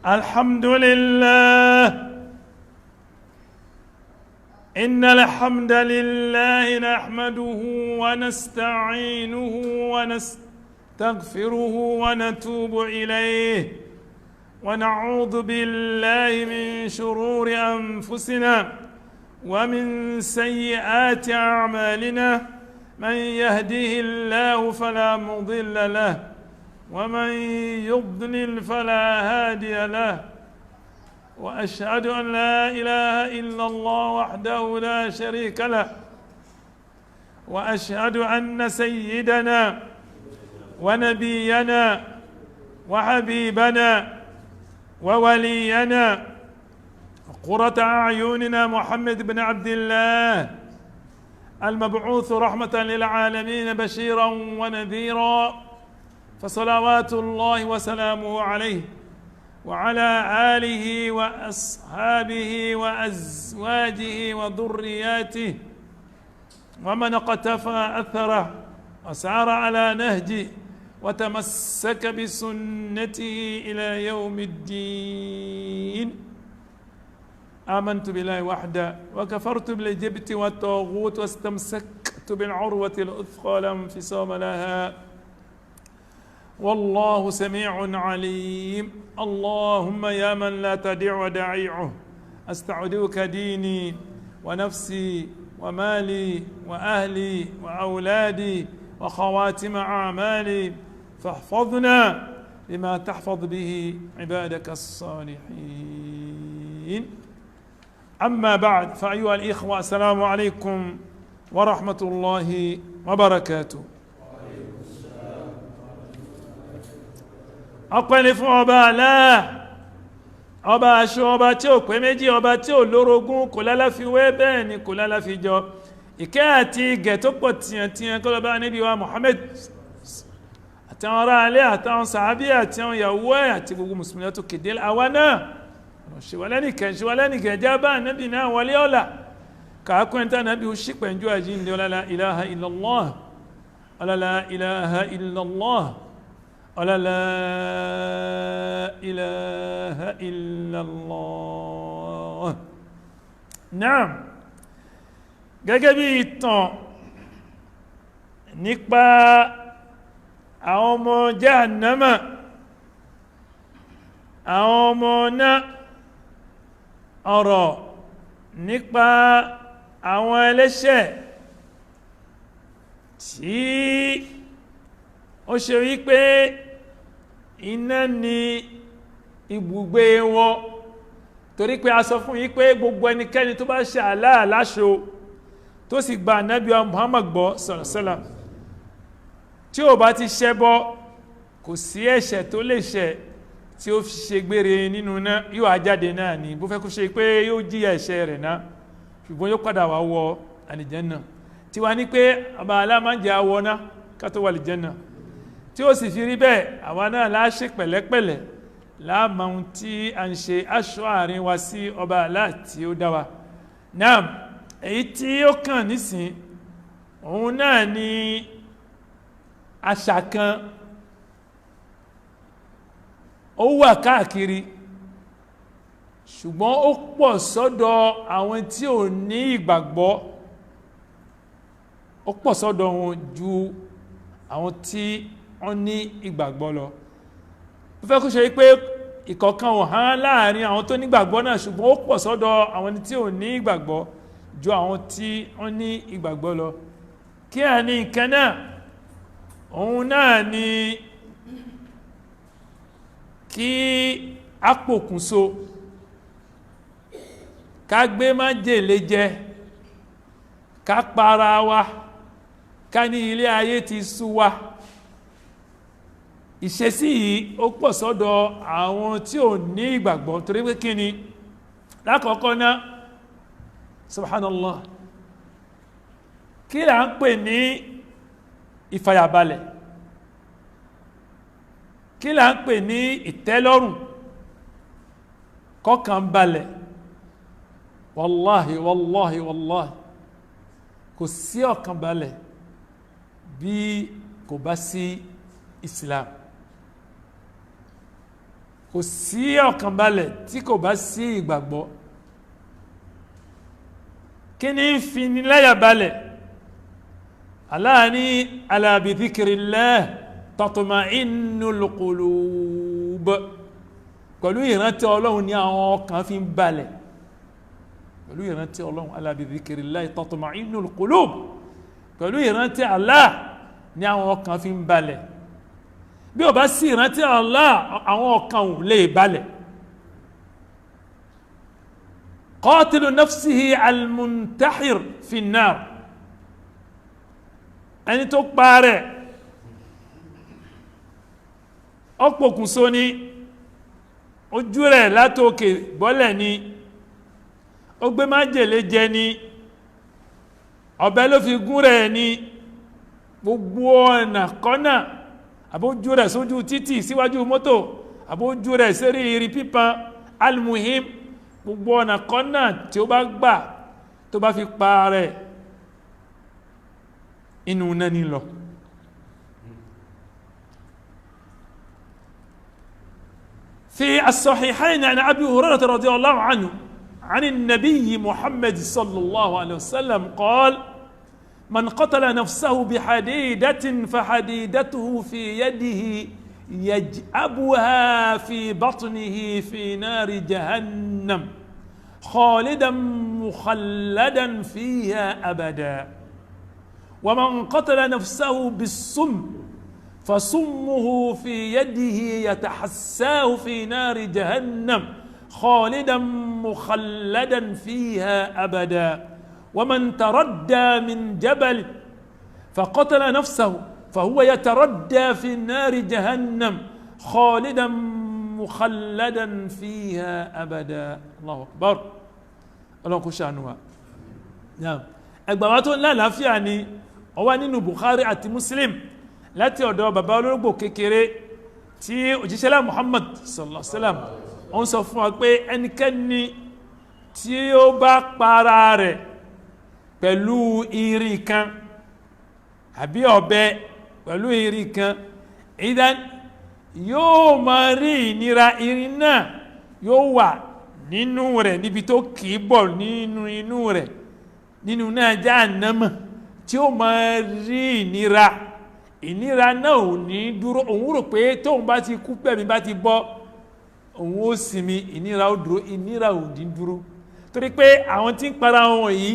الحمد لله إن الحمد لله نحمده ونستعينه ونستغفره ونتوب إليه ونعوذ بالله من شرور أنفسنا ومن سيئات أعمالنا من يهده الله فلا مضل له ومن يضلل فلا هادي له وأشهد أن لا إله إلا الله وحده لا شريك له وأشهد أن سيدنا ونبينا وحبيبنا وولينا قرة أعيننا محمد بن عبد الله المبعوث رحمة للعالمين بشيرا ونذيرا فصلوات الله وسلامه عليه وعلى آله وأصحابه وأزواجه وذرياته ومن اقتفى أثره وسار على نهجه وتمسك بسنته إلى يوم الدين. آمنت بالله وحده وكفرت بالجبت والطاغوت واستمسكت بالعروة الأثقى لا انفصام لها والله سميع عليم. اللهم يا من لا تدع ودائعه أستودعك ديني ونفسي ومالي وأهلي وأولادي وخواتم أعمالي فاحفظنا بما تحفظ به عبادك الصالحين. أما بعد فأيها الإخوة السلام عليكم ورحمة الله وبركاته. ọpẹ́ ni fún ọba Allah, ọba aṣọ, ọba tí ò pé méjì, ọba tí ò lórogún, kò lálàfiwé, bẹ́ẹ̀ ni kò lálàfijọ. Ìkẹ́ àti ìgẹ̀ tó pọ̀ tìyàntìyàn kó lọ bá Ànábì wa Muhammad àtàwọn ará alẹ́ àtàwọn sàábí àti àwọn ìyàwó ẹ̀ àti gbogbo mùsùlùmí tó kéde àwa náà ṣèwálẹ́nìkẹ́ já bá Ànábì náà wọlé ọ̀la kàákùn ẹ̀ntà Ànábì ó ṣípẹ̀ ń jú àjíǹde la ilaha illallah, la ilaha illallah, la ilaha illallah. Naam, gẹ́gẹ́ bí ìtàn nípa àwọn ọmọ Jahannama, àwọn ọmọ náà, ọ̀rọ̀ nípa àwọn ẹlẹ́ṣẹ̀ tí ó ṣe wípé iná ni ibùgbé wọn, torí pé a sọ fún yín pé gbogbo ẹnikẹ́ni tó bá ṣe Allah láṣo tó sì gba Ànábì wa Muhammad gbọ́ sallallahu alaihi wasallam tí ó bá ti ṣẹbọ kò sí ẹ̀ṣẹ̀ tó lè ṣẹ̀ tí ó fi ṣe gbére nínú náà, yóò ajáde náà ni bó fẹ́ kó ṣe pé yóò jíyà ẹ̀ṣẹ̀ rẹ̀ náà ṣùgbọ́n yóò padà wá wọ àlìjẹ́nà. tí wá ní pé ọba Allah máa ń jẹ́ àwọ̀ náà ká tó wà àlìjẹ́nà, tí ó sì fi rí bẹ́ẹ̀ àwa náà láṣẹ pẹ̀lẹ́pẹ̀lẹ́ láàmà ohun tí a ń ṣe aṣọ àárín wa sí ọba Allah tí ó dá wa. Náà èyí tí ó kàn nísìn òun náà ni àṣà kan ó wà káàkiri ṣùgbọ́n ó pọ̀ sọ́dọ̀ àwọn tí ò ní ìgbàgbọ́, ó pọ̀ sọ́dọ̀ wọn ju àwọn tí wọ́n ní ìgbàgbọ́ lọ. ó fẹ́ kó ṣe pé ìkọ̀kan ò hàn láàrin àwọn tó ní ìgbàgbọ́ náà ṣùgbọ́n ó pọ̀ sọ́dọ̀ àwọn tí ò ní ìgbàgbọ́ ju àwọn tí wọ́n ní ìgbàgbọ́ lọ. kí à ní nǹkan náà? òun náà ni kí a pokùnso, ká gbé májèlé jẹ, ká para wa, ká ní ilé ayé ti sú wa. ìṣesí yìí ó pọ̀ sọ́dọ̀ àwọn tí ò ní ìgbàgbọ́, torí pé kí ni lákọ̀ọ́kọ́ náà subhanallah, kí là ń pè ní ìfàyàbalẹ̀, kí là ń pè ní ìtẹ́lọ́rùn, kọ́kàn balẹ̀? wallahi wallahi wallahi kò sí ọkàn balẹ̀ bí kò bá sí Islam, kò sí ọ̀kànbalẹ̀ tí kò bá sí ìgbàgbọ́. kí ni ń fi ni láyà balẹ̀? Allah ní ala bi dhikrillah tatma'innul qulub, pẹ̀lú ìrántí Ọlọ́run ní àwọn ọkàn fi ń balẹ̀. pẹ̀lú ìrántí Ọlọ́run, ala bi dhikrillah tatma'innul qulub, pẹ̀lú ìrántí Allah ní àwọn ọkàn fi ń balẹ̀. bí ó bá sí ìrántí Allah, àwọn ọkàn ò lè balẹ̀. qatilu nafsihi al-muntahir fi an-nar, ẹni tó parẹ́ ọ̀pọ̀kùnso ni, ojú rẹ̀ látòkè bọ́lẹ̀ ni, ó gbé májèlé jẹ ni, ọ̀bẹ ló fi gún rẹ̀ ni, gbogbo ọ̀nà kọ́nà, àbójú rẹ̀ sójú títì síwájú mọ́tò, àbójú rẹ̀ sérí irí pípan, almuhim gbogbo ọ̀nà kọ́nà tí ó bá gbà tó bá fi pa rẹ̀, inú náà ní lọ. في الصحيحين عن أبي هريرة رضي الله عنه عن النبي محمد صلى الله عليه وسلم قال: من قتل نفسه بحديدة فحديدته في يده يجأبها في بطنه في نار جهنم خالدا مخلدا فيها أبدا. ومن قتل نفسه بالسم فسمه في يده يتحساه في نار جهنم خالدا مخلدا فيها أبدا. ومن تردى من جبل فقتل نفسه فهو يتردى في نار جهنم خالدا مخلدا فيها أبدا. الله أكبر. الله كشانوا. نعم. أكبرات لا لا فيعني هو نينو بخاري àti Muslim láti ọ̀dọ̀ bàbá olórógbò kékeré tí òjíṣẹ́lá Muhammad sallallahu alaihi wasallam ó ń sọ fún wa pé ẹnikẹ́ni tí ó bá para rẹ̀ pẹ̀lú irin kan àbí ọ̀bẹ pẹ̀lú irin kan, ìdán yóò máa rí ìnira. irin náà yóò wà nínú rẹ̀, níbi tó kìí bọ̀ nínú inú rẹ̀, nínú náà Jahannama, tí ó máa rí ìnira. ìnira náà ò ní dúró. òun rò pé tóun bá ti kú, pẹ̀mí bá ti bọ́, òun ó sinmi, ìnira ó dúró. ìnira ò ní dúró, torí pé àwọn tí ń para wọn yìí,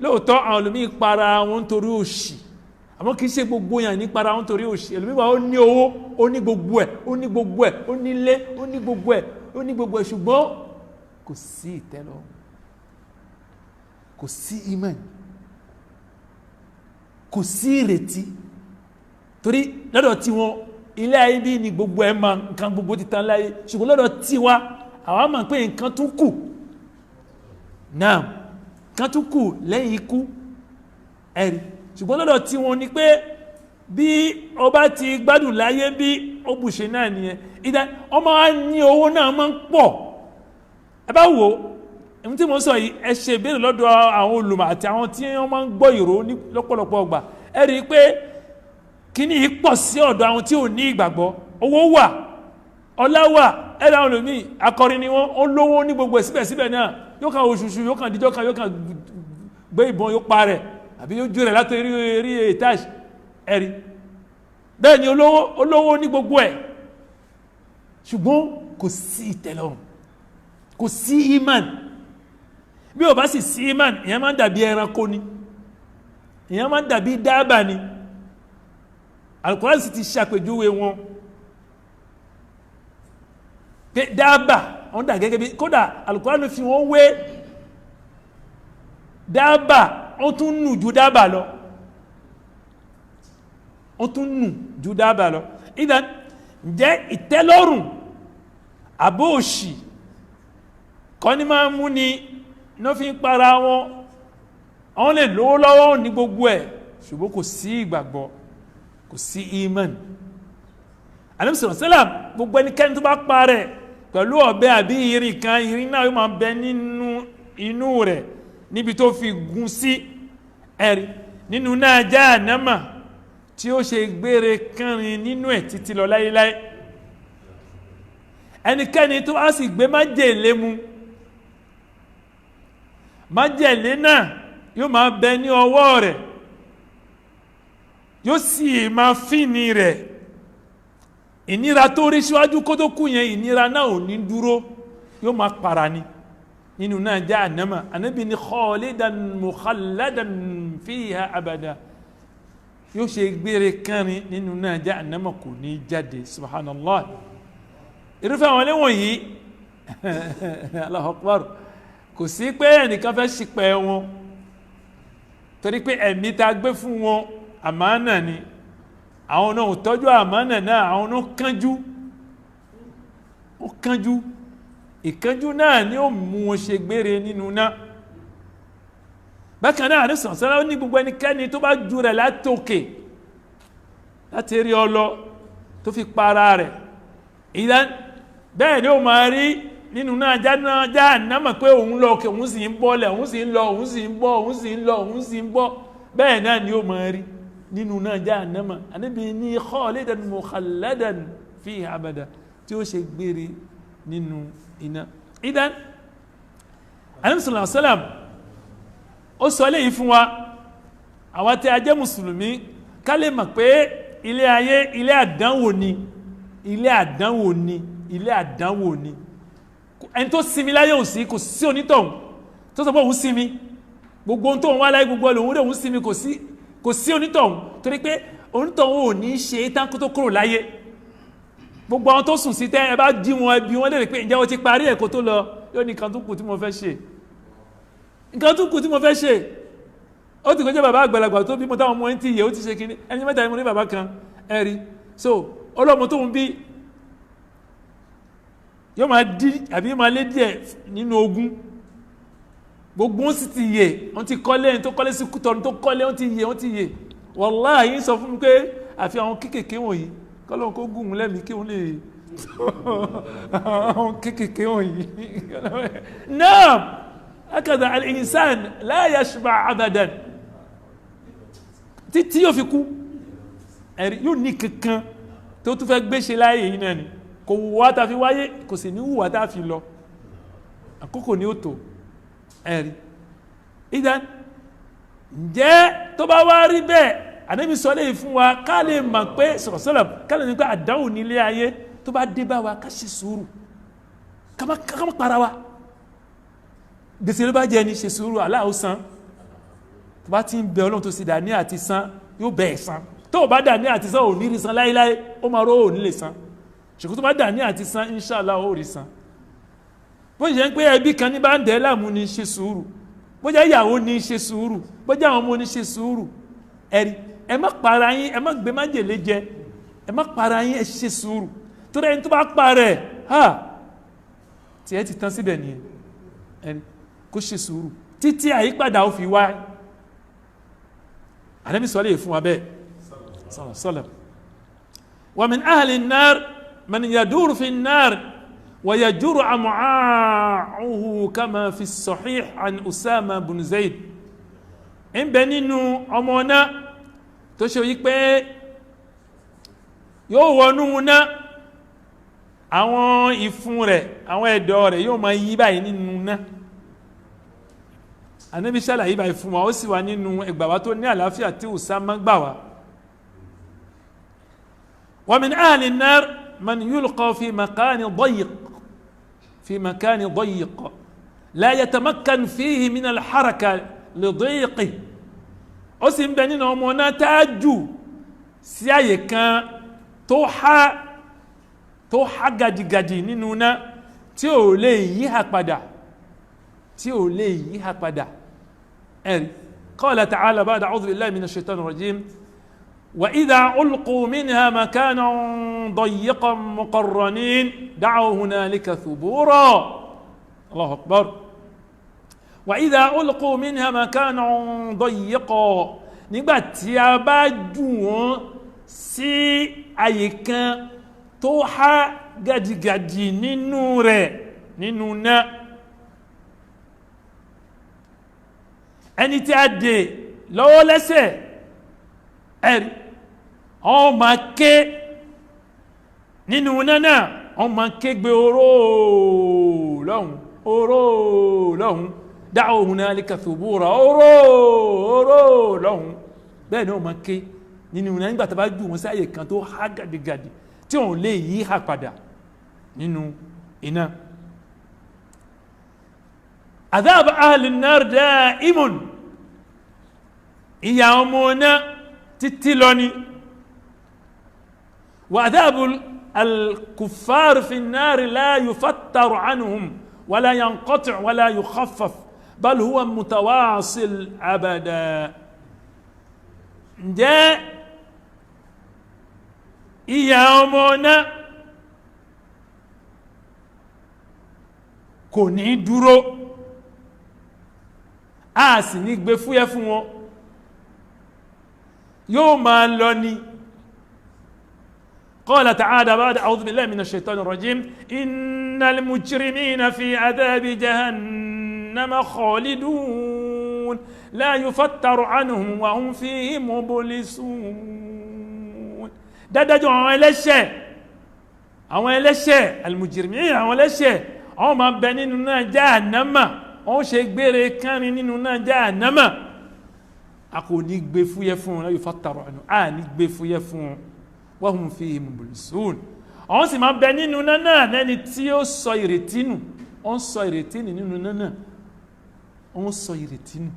lóòótọ́ àwọn olùmí para wọn nítorí òṣì, àmọ́ kìí ṣe gbogbo yàn ní para wọn nítorí òṣì. ẹlòmí wà ó ní owó, ó ní gbogbo ẹ̀, ó ní gbogbo ẹ̀, ó ní ilé, ó ní gbogbo ẹ̀, ó ní gbogbo ẹ̀, ṣùgbọ́n kò sí ìtẹ́lọ́rùn, kò sí iman, kò sí ìrètí. torí lọ́dọ̀ tí wọn ilé ayé bí ní gbogbo ẹ̀ ma nǹkan gbogbo ti tán láyé, ṣùgbọ́n lọ́dọ̀ tí wa àwọn máa pé nǹkan tún kù náà, nǹkan tún kù lẹ́yìn ikú ẹ̀rí. ṣùgbọ́n lọ́dọ̀ tí wọn ni pé bí o bá ti gbádùn láyé bí ó bùṣe náà nìyẹn. ìdá ọmọ wa ní owó náà máa ń pọ̀. ẹ bá wò ohun tí mo sọ yìí, ẹ ṣe ìbéèrè lọ́dọ̀ àwọn olùmọ̀ àti àwọn tí wọ́n máa ń gbọ́ ìró ní lọ́pọ̀lọpọ̀ ọgbà, ẹ rí i pé kíní yìí pọ̀ sí ọ̀dọ̀ àwọn tí ò ní ìgbàgbọ́. owó wà, ọlá wà, ẹ̀rọ àwọn olùmí akọrin ni wọ́n, ó lówó ní gbogbo ẹ̀, síbẹ̀síbẹ̀ náà yóò kàn oṣooṣù, yóò kàn díjọ́ kan, yóò kàn gbé ìbọn, yóò pa rẹ̀, àbí yóò jú rẹ̀ láti rí ètáṣì ẹ̀rí. bẹ́ẹ̀ ni olówó ní gbogbo ẹ̀, ṣùgbọ́n kò sí ìtẹ́lọ́rùn, kò sí iman. bí o bá sì sí iman, ìyẹn máa ń dàbí ẹranko ni, ìyẹn máa ń dàbí dábà ni. Al-Qur'an sì ti ṣàpèjúwe wọn pé dábà wọ́n dà gẹ́gẹ́ bí, kódà Al-Qur'an fi wọ́n wé dábà, ó tún nù ju dábà lọ, ó tún nù ju dábà lọ. ìdán ǹjẹ́ ìtẹ́lọ́rùn àbó òṣì kọ́ ní máa mú ni ní fi ń para wọn? àwọn lè lówó lọ́wọ́ ní gbogbo ẹ̀, ṣùgbọ́n kò sí ìgbàgbọ́, kò sí iman. Ànábì sallallahu alaihi wasallam gbogbo ẹnikẹ́ni tó bá pa rẹ̀ pẹ̀lú ọ̀bẹ àbí irin kan, irin náà yóò máa bẹ nínú inú rẹ̀ níbi tó fi gún sí ẹ̀rí, nínú náà Jahannama tí ó ṣe gbére kánrin nínú ẹ̀ títí lọ láyéláyé. ẹnikẹ́ni tó á sì gbé májèlé mu májèlé náà yóò máa bẹ ní ọwọ́ rẹ̀ yóò sì máa fíni rẹ̀ ìnira tó rí síwájú kó tó kú yẹn ìnira náà ò ní dúró yóò máa para ni nínú náà jahannama Ànábì ní khalidan mukhalladan fiha abada yóò ṣe gbére kánrin nínú náà jahannama kò ní jáde subhanallah irúfẹ́ àwọn ẹlẹ́wọ̀n yìí Allahu Akbar kò sí pé ẹnìkan fẹ́ ṣìpẹ̀ wọn torí pé ẹ̀mí ta gbé fún wọn àmánà ni àwọn náà ò tọ́jú àmánà náà àwọn náà kánjú ìkánjú náà ni ó mú wọn ṣe gbére nínú náà bákan náà ní sọ̀sọ́lá ní gbogbo ẹnikẹ́ni tó bá ju rẹ̀ látòkè láti rí ọlọ tó fi para rẹ̀ ìdán bẹ́ẹ̀ ni ó máa rí nínú náà jahannama pé òun lọ òkè òun sì ń bọ́lẹ̀ òun sì ń lọ òun sì ń bọ́ òun sì ń lọ òun sì ń bọ́ bẹ́ẹ̀ náà ni ó máa rí nínú náà jahannama Ànábì ní khalidan mukhalladan fiha abada tí ó ṣe gbére nínú iná ìdán Ànábì sallallahu alaihi wasallam ó sọ léyìí fún wa àwọn tí a jẹ́ mùsùlùmí ká lè mọ̀ pé ilé ayé ilé àdánwò ni ilé àdánwò ni ilé àdánwò ni ẹni tó sinmi láyé ò sí kò sí onítọ̀hún tó sọ pé òun sinmi gbogbo ohun tó ń wá láyé gbogbo olóhun rẹ̀ òun sinmi kò sí onítọ̀hún torí pé onítọ̀hún ò ní ṣe tán kó tó kúrò láyé gbogbo àwọn tó sùn sí tẹ́ ẹ bá jí wọn ẹbí wọn lè pé ǹjẹ́ wọ́n ti parí ẹ̀kọ́ tó lọ yóò ní nǹkan tó kù tí mo fẹ́ ṣe ó ti kọjá bàbá àgbàlagbà tó bí mo táwọn ọmọ ẹni tí yẹ ó ti ṣe kíní ẹni mẹ́ta ni mo ní bàbá kan ẹ̀rí so ọlọ́mọ tó ń bí yóò máa dí àbí máa lé díẹ̀ nínú ogún gbogbo wọn sì ti yẹ wọn ti kọ́lé ẹni tó kọ́lé sí Kútọ̀nù tó kọ́lé wọn ti yẹ wàláhì sọ fún mi pé àfi àwọn kéékèèké wọ̀nyí kọ́lọ́n kó gùn ún lẹ́mìí kí wọ́n lè àwọn kéékèèké wọ̀nyí náà akada al-insan la yashba' abadan títí yóò fi kú ẹ̀rí yóò ní kankan tó tún fẹ́ gbéṣe láyé yìí náà ni kò wùwá ta fi wáyé kò sì ní wùwá ta fi lọ àkókò ní ó tó ẹ̀rí ìdán ǹjẹ́ tó bá wá rí bẹ́ẹ̀ Ànábì sọ léyìí fún wa ká lè mọ̀ pé sọ̀rọ̀sọ́lọ̀ ká lè ní pé àdánwò nílé ayé tó bá dé bá wa ká ṣe sùúrù ká má para wa gbèsè ló bá jẹ́ ní ṣe sùúrù Allah ó san tó bá ti ń bẹ Ọlọ́run tó sì dà ní àti san yóò bẹ̀ san tó bá dà ní àti san ò ní rí san láíláí ó máa rọ́ ò ní lè san ṣùgbọ́n tó bá dà ní àti san inshallah ó rí san bó ṣe ń pé ẹbí kan ní bá ń dẹ̀ láàmú ní ṣe sùúrù bó jẹ́ ìyàwó ní ṣe sùúrù bó jẹ́ àwọn ọmọ ní ṣe sùúrù ẹ̀rí ẹ má para yín ẹ má gbé májèlé jẹ ẹ má para yín ẹ ṣe sùúrù tó rẹ̀ ní tó bá pa rẹ̀ tí ẹ ti tán síbẹ̀ nìyẹn ẹ̀rí kó ṣe sùúrù títí àyípadà ó fi wá Ànábì sọ lè fún wa bẹ́ẹ̀ sallam wa min ahli an-nar man yaduru fi an-nar wa yajuru am'a'uhu kama fi as-sahih an Usama bin Zayd ń bẹ nínú ọmọ náà tó ṣe wí pé yóò wọnú náà àwọn ìfun rẹ̀ àwọn ẹ̀dọ̀ rẹ̀ yóò máa yí báyìí nínú náà Ànábì ṣàlàyé báyìí fún wa ó sì wà nínú ẹgbàwá tó ní àlàáfíà tí Usama gbà wá wa min ahli an-nar man yulqa fi makani dayiq la yatamakkan fihi min al-haraka li dayiqi ó sì ń bẹ nínú ọmọ náà táájù sí àyè kan tó há gajigajì nínú náà tí ò lè yíhà padà قال تعالى بعد أعوذ بالله من الشيطان الرجيم وإذا ألقوا منها مكانا ضيقا مقرنين دعوا هنالك ثبورا الله أكبر وإذا ألقوا منها مكانا ضيقا nígbàtí a bá jù wọ́n sí àyè kan tó há gàjìgàjì nínú rẹ̀ nínú náà ẹni tí a dè lọ́wọ́ lẹ́sẹ̀ ẹ̀rí ọ ma ké nínú náà ọmọ kégbe oró lọ́hun da'u hunalika thubura oró lọ́hun bẹ́ẹ̀ ni ọmọ ké nínú iná nígbà tó bá jù wọn sáyè kan tó há gàdìgàdì tí òun lè yí hà padà nínú iná. adhab ahli an-nar da'imun ìyà ọmọ náà títí lọ ni. wa adhabu الكفار في النار لا يفتر عنهم ولا ينقطع ولا يخفف بل هو متواصل أبدا. ǹjẹ́ ìyà ọmọ náà kò ní dúró a sì ní gbé fúyẹ́ fún wọn yóò máa lọ ni. قال تعالى بعد أعوذ بالله من الشيطان الرجيم إن المجرمين في عذاب جهنم خالدون لا يفتر عنهم وهم فيه مبلسون. dájú àwọn ẹlẹ́ṣẹ̀ المجرمين àwọn ẹlẹ́ṣẹ̀ àwọn máa bẹ nínú náà jahannama wọ́n ṣe gbére kánrin nínú náà jahannama a kò ní gbé fúyẹ́ fún wọn لا يفتر عنهم a ní gbé fúyẹ́ fún wọn wahum fihi mublisun àwọn sì máa bẹ nínú náà lẹ́ni tí ó sọ ìrètí nù ó ń sọ ìrètí nù nínú náà ó ń sọ ìrètí nù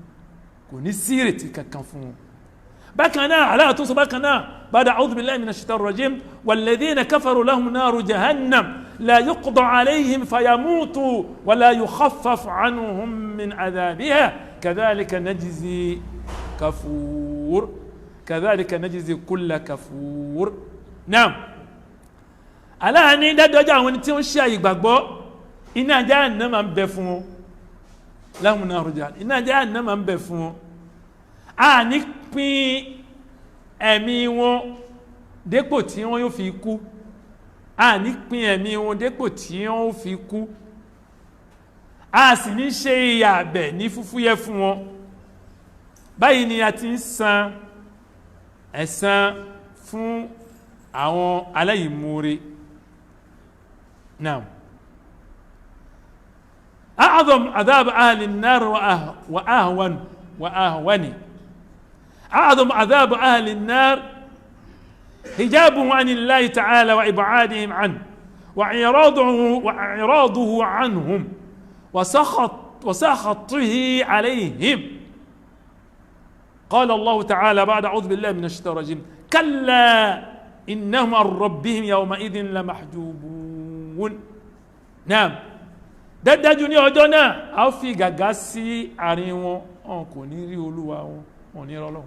kò ní sí ìrètí kankan fún wọn. bákan náà Allah tó sọ bákan náà ba'da a'udhu billahi minash shaitanir rajim walladhina kafaru lahum naru jahannam la yuqda alayhim fayamutu wa la yukhaffaf anhum min adhabiha kadhalika najzi kafur kadhalika najzi kulla kafur. Naam Allah ní dájọ́jọ́ àwọn tí ó ń ṣe ìgbàgbọ́ iná Jahannama ń bẹ fún wọn lahum naru jahannam iná Jahannama ń bẹ fún wọn a ní pín ẹ̀mí wọn dépò tí wọ́n yóò fi kú a ní pín ẹ̀mí wọn dépò tí wọ́n yóò fi kú a sì ní ṣe ìyà abẹ̀ ní fúfúyẹ́ fún wọn. báyìí ni a ti ń san ẹ̀san fún àwọn aláìmoore. Naam. أعظم عذاب أهل النار وأهون أعظم عذاب أهل النار حجابهم عن الله تعالى وإبعادهم عنه وإعراضه عنهم وسخطه عليهم. قال الله تعالى بعد أعوذ بالله من الشيطان الرجيم كلا إنهم عن ربهم يومئذ لمحجوبون. نعم dájú ní ọjọ́ náà a ó fi gàgá sí àárín wọn wọn kò ní rí olúwa wọn wọn ní rọlọ́wọ́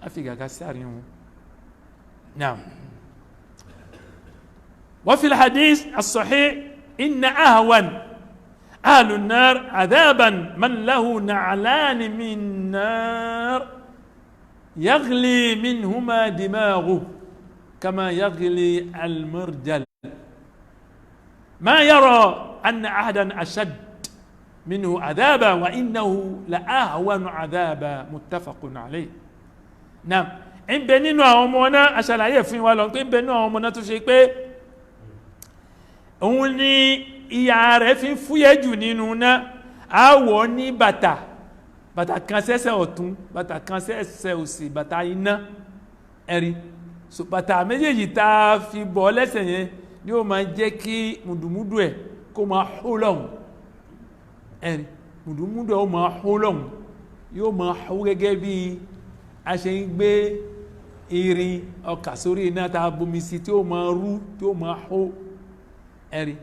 a fi gàgá sí àárín wọn. Naam. wa fi al-hadith as-sahih inna ahwan ahlu an-nar adhaban man lahu na'lan min nar yaghli minhuma dimaghuhu kama yaghli al-mirjal ما يرى أن أحدا أشد منه عذابا وإنه لأهون عذابا متفق عليه. نعم ń bẹ nínú àwọn ọmọ náà aṣàlàyé fún wa lọ pé ń bẹ nínú àwọn ọmọ náà tó ṣe pé òun ni ìyà rẹ̀ fi ń fúyẹ́ jù nínú náà àwọ̀ ní bàtà kan sẹ́sẹ̀ ọ̀tún bàtà kan sẹ́sẹ̀ òsì bàtà iná ẹ̀rí so bàtà méjèèjì tá a fi bọ́ lẹ́sẹ̀ yẹn ni ó máa jẹ́ kí mùdùmúdù ẹ̀ kó máa hó lọ́hùn ẹ̀rì mùdùmúdù ẹ̀ ó máa hó lọ́hùn yóò máa hó gẹ́gẹ́ bí a ṣe ń gbé irin ọkà sórí iná tá a bomi sí tí ó máa rú tí ó máa hó ẹ̀rì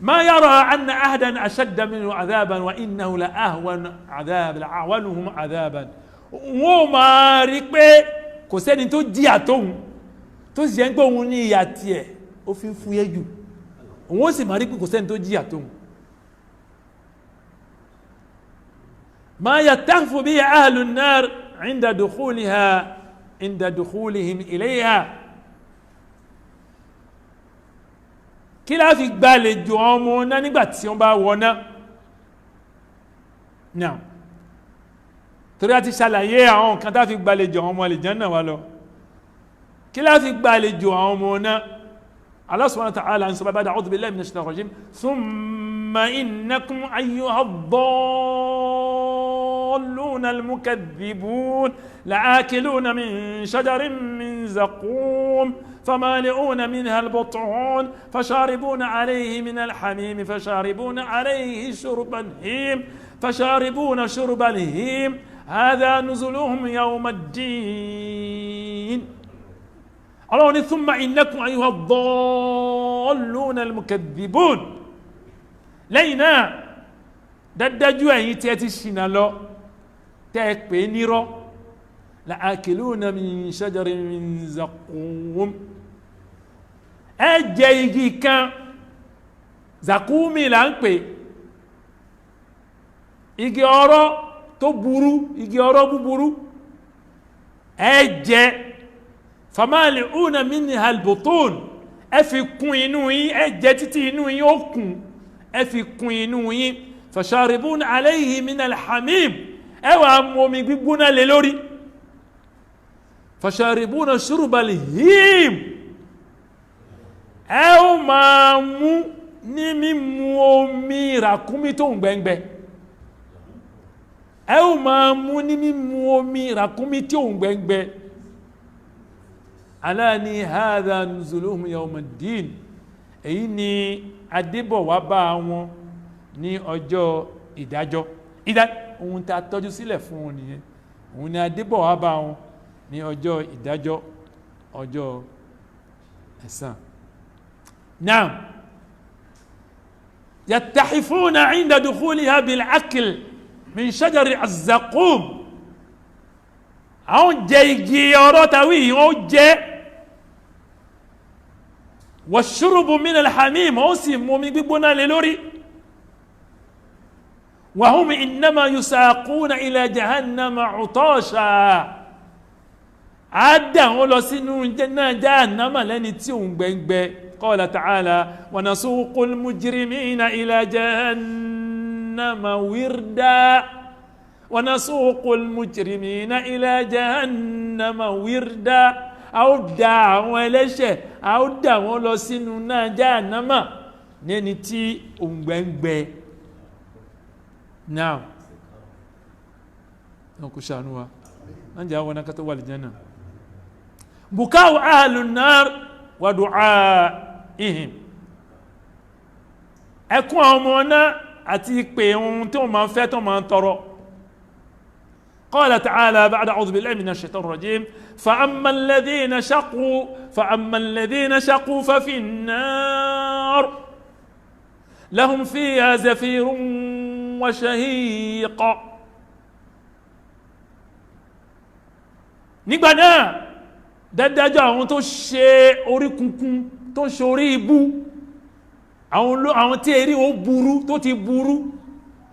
ma yara anna ahadan ashadda minhu adhaban wa innahu la ahwan ahwanuhum adhaban wọ́n máa rí pé kò sẹ́ni tó jìyà tóhun tó sì jẹ́ ń pé òun ní ìyà tiẹ̀ ó fi ń fúyẹ́ jù òun sì máa rí pé kò sẹ́ni tó jíyà tóhun. ma yattakhfu bihi ahlu an-nar inda dukhulihim ilayha kí la fi gbàlejò ọmọ náà nígbà tí wọ́n bá wọná. Náà torí a ti ṣàlàyé àwọn nǹkan tá fi gbàlejò ọmọ àlìjánnà wa lọ kí la fi gbàlejò àwọn ọmọ náà Allah subhanahu wa ta'ala ń sọ bá a'udhu billahi minash shaitanir rajim thumma innakum ayyuhad-dalluna al-mukaththibun la'akiluna min shajarin min zaqum فمالئون منها البطون فشاربون عليه من الحميم فشاربون عليه شرب الهيم فشاربون شرب الهيم هذا نزلهم يوم الدين الله ثم إنكم أيها الضالون المكذبون لينا دجاجوا يتيتي شنالو تكبي نيرو لآكلون من شجر من زقوم أجيجي كان زقومي لانكبي igi ọ̀rọ̀ tó burú igi ọ̀rọ̀ búburú ẹ̀jẹ̀ famali'una minha al-butun ẹ fi kún inú yín ẹ̀jẹ̀ títí inú yín ó kún ẹ fi kún inú yín fasharibuna alayhi min al-hamim ẹ wá mu omi gbígbóná lé lórí fasharibuna shurbal him ẹ ó máa mú ní mímu omi ràkúnmí tó ń gbẹ́ngbẹ́ ẹ ó máa mú ní mímu omi ràkúnmí tí ó ń gbẹ́ngbẹ́ ala ni hadha nuzuluhum yawmuddin èyí ni adébọ̀ wá bá wọn ní ọjọ́ ìdájọ́ ohun tí a tọ́jú sílẹ̀ fún wọn nìyẹn òun ni adébọ̀ wá bá wọn ní ọjọ́ ìdájọ́ ọjọ́ ẹ̀san náà yattahifuna inda dukhuliha bil akl min shajari az-zaqum àwọn jẹ igi ọ̀rọ̀ tàwí wọ́n jẹ washurubu min al-hamim wọ́n sì mú omi gbígbóná lé lórí wa hum innama yusaquna ila jahannama utasha àádà wọn lọ sínú náà jahannama lẹ́ni tí òun gbẹ̀ngbẹ̀ qala ta'ala wa nasuqul mujrimina ila jahannama wirda ونسوق المجرمين إلى جهنم وردا أو دعوة لشة أو دعوة لسننا جهنم ننتي أمبنبه نعم نكو شانوا أنجا ونكتب والجنة بكاء أهل النار ودعائهم أكون أمونا أتيك بيهم توما فتوما ترى قال تعالى بعد أعوذ بالله من الشيطان الرجيم فأما الذين شقوا ففي النار لهم فيها زفير وشهيق nígbà náà dájúdájú àwọn tó ṣe orí kunkun tó ṣe orí ibú àwọn tí èrí ó burú tó ti burú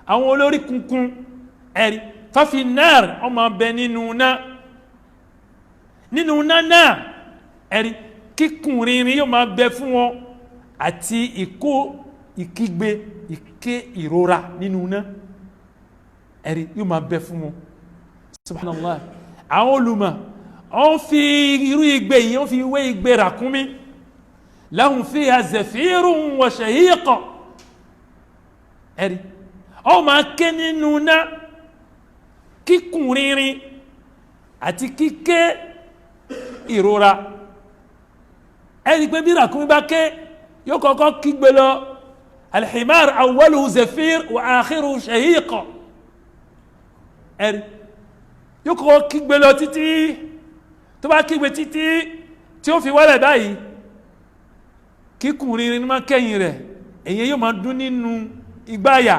àwọn olórí kunkun ẹ̀rí fàfi náà ọmọ bẹ nínú náà ẹ̀rí kíkùn rírin yóò máa bẹ fún wọn àti ìkígbe ìké ìrora nínú náà ẹ̀rí yóò máa bẹ fún wọn subhanallah àwọn olùmọ̀ wọ́n fi irú igbe yìí wọ́n fi wé igbe ràkúnmí lahum fiha zafirun wa shahiqa ẹ̀rí wọ́n máa ké nínú náà kíkùn rírin àti kíké ìrora ẹni pé bí ràkúnmí bá ké yóò kọ́kọ́ kígbe lọ alhimar awwaluhu zafir wa akhiruhu shahiqa ẹni yóò kọ́kọ́ kígbe lọ títí tó bá kígbe títí tí ó fi wálẹ̀ báyìí kíkùn rírin ní máa kẹ́yìn rẹ̀ èyí yóò máa dún nínú igbáyà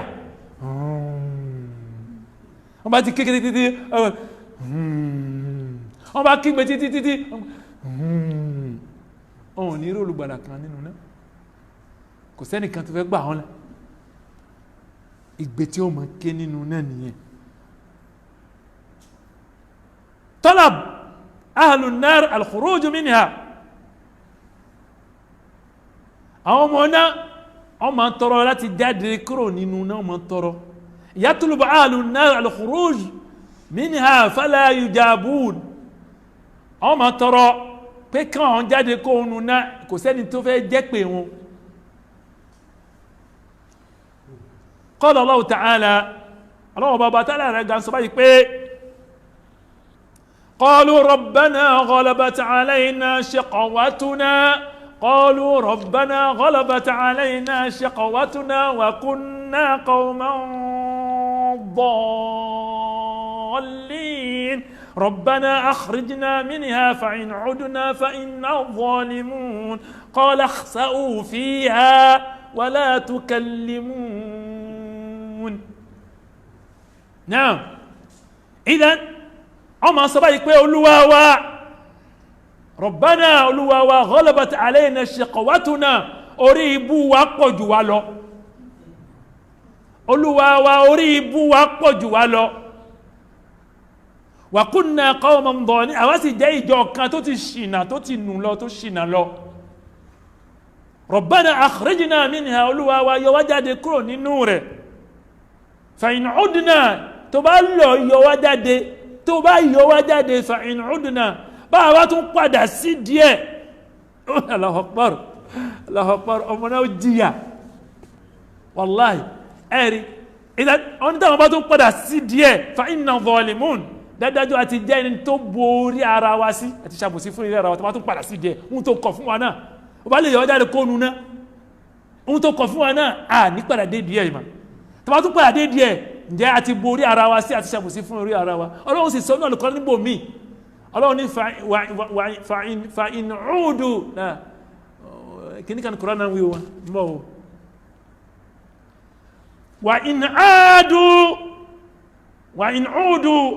wọ́n bá ti kékeré títí wọ́n bá kígbe títí ọ̀hún ní rí olùgbàlà kan nínú náà kò sẹ́nìkan tó fẹ́ gbà wọ́n lá ìgbé tí ó mọ̀ ké nínú náà nìyẹn talab ahlun nar al-khuruj minha àwọn ọmọ náà wọ́n máa tọrọ láti jáde kúrò nínú náà wọ́n máa tọrọ يطلب أهل النار الخروج منها فلا يجابون أما ترى pé káwọn jáde kó nu náà kò sẹ́ni tó fẹ́ jẹ́ pé wọn. qala Allahu ta'ala ọlọ́wọ́ bàbá tààlà rẹ̀ gan sọ báyìí pé qalu rabbana ghalabat alayna shiqwatuna qalu rabbana ghalabat alayna shiqwatuna wa kunna qawman ضالين ربنا أخرجنا منها فإن عدنا فإنا ظالمون قال اخسئوا فيها ولا تكلمون. نعم إذن أما صبايك أولوا ربنا أولوا غلبت علينا شقوتنا أريبوا وقجوا له Olúwa wa orí ibú wa pọ̀ jù wá lọ wa kunna qawman dhalin àwa sì jẹ́ ìjọ kan tó ti ṣìnà tó ti nù lọ tó ṣìnà lọ Rabbana akhrijna minha Olúwa wa yọ wá jáde kúrò nínú rẹ̀ fa in udna tó bá lọ yọ wá jáde tó bá yọ wá jáde fa in udna bá wa tún padà sí díẹ̀ Allahu Akbar Allahu Akbar ọmọ náà jìyà wallahi ẹ̀rí ọ̀nà táwọn bá tún padà sí díẹ̀ fa inna zalimun dájájú àti jẹ́ ẹni tó borí ara wa sí àti ṣàbòsí fún ilé ara wa tó bá tún padà sí díẹ̀ ohun tó kọ̀ fún wa náà ó bá lè yọ jáde kónú náà ohun tó kọ̀ fún wa náà à ní padà dé díẹ̀ ìmọ̀ tó bá tún padà dé díẹ̀ ǹjẹ́ àti borí ara wa sí àti ṣàbòsí fún orí ara wa ọlọ́run sì sọ náà lùkọ́ níbò míì ọlọ́run ní fa in udu náà kìnnìkan Kùránì náà wí wọn mọ́ o وإن عودوا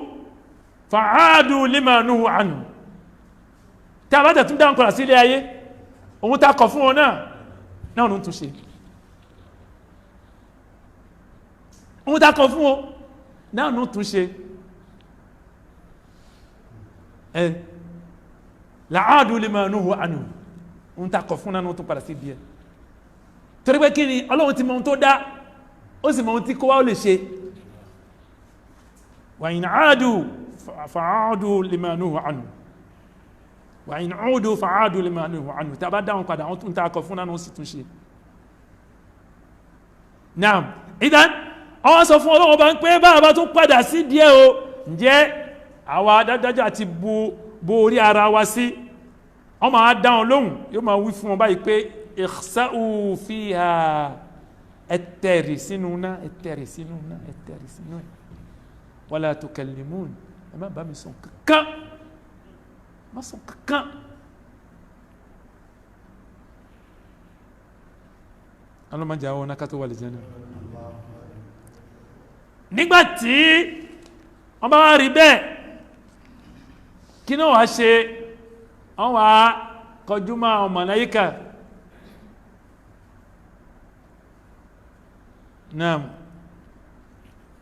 فعادوا لما نهوا عنه tá bá tẹ̀ tún dáhùn kọ̀rọ̀ sílé ayé ohun tá kọ̀ fún wọn náà ní tún ṣe ohun tá kọ̀ fún wọn náà ní tún ṣe la'adu lima nuhu anhu ohun tá kọ̀ fún náà ní tún padà sí díẹ̀ torí pé kí ni Ọlọ́run ti mọ ohun tó dá ó sì mọ ohun tí kó wá ó lè ṣe wa in aadu fa'adu lima nuhu anhu wa in udu fa'adu lima nuhu anhu tí a bá dáhùn padà wọ́n tún tàkọ̀ fún náà ó sì tún ṣe naam idan àwọn sọ fún Ọlọ́run bá ń pé bá bá tún padà sí díẹ̀ o ǹjẹ́ àwa dájájá àti bo orí ara wa sí wọ́n máa dáhùn lóhùn yóò máa wí fún wọn báyìí pé ikhsa'u fiha ẹ̀tẹ̀rì sínú náà ẹ̀tẹ̀rì sínú náà ẹ̀tẹ̀rì sínú ẹ̀ wala tukallimun ẹ má bá mi sọ kankan má sọ kankan alọ́mọdé àwọn ọ̀nà kátó wà lè jẹ́nà nígbàtí wọ́n bá wá rí bẹ́ẹ̀ kí náà wá ṣe wọ́n wá kọjú mọ́ àwọn màláíkà naam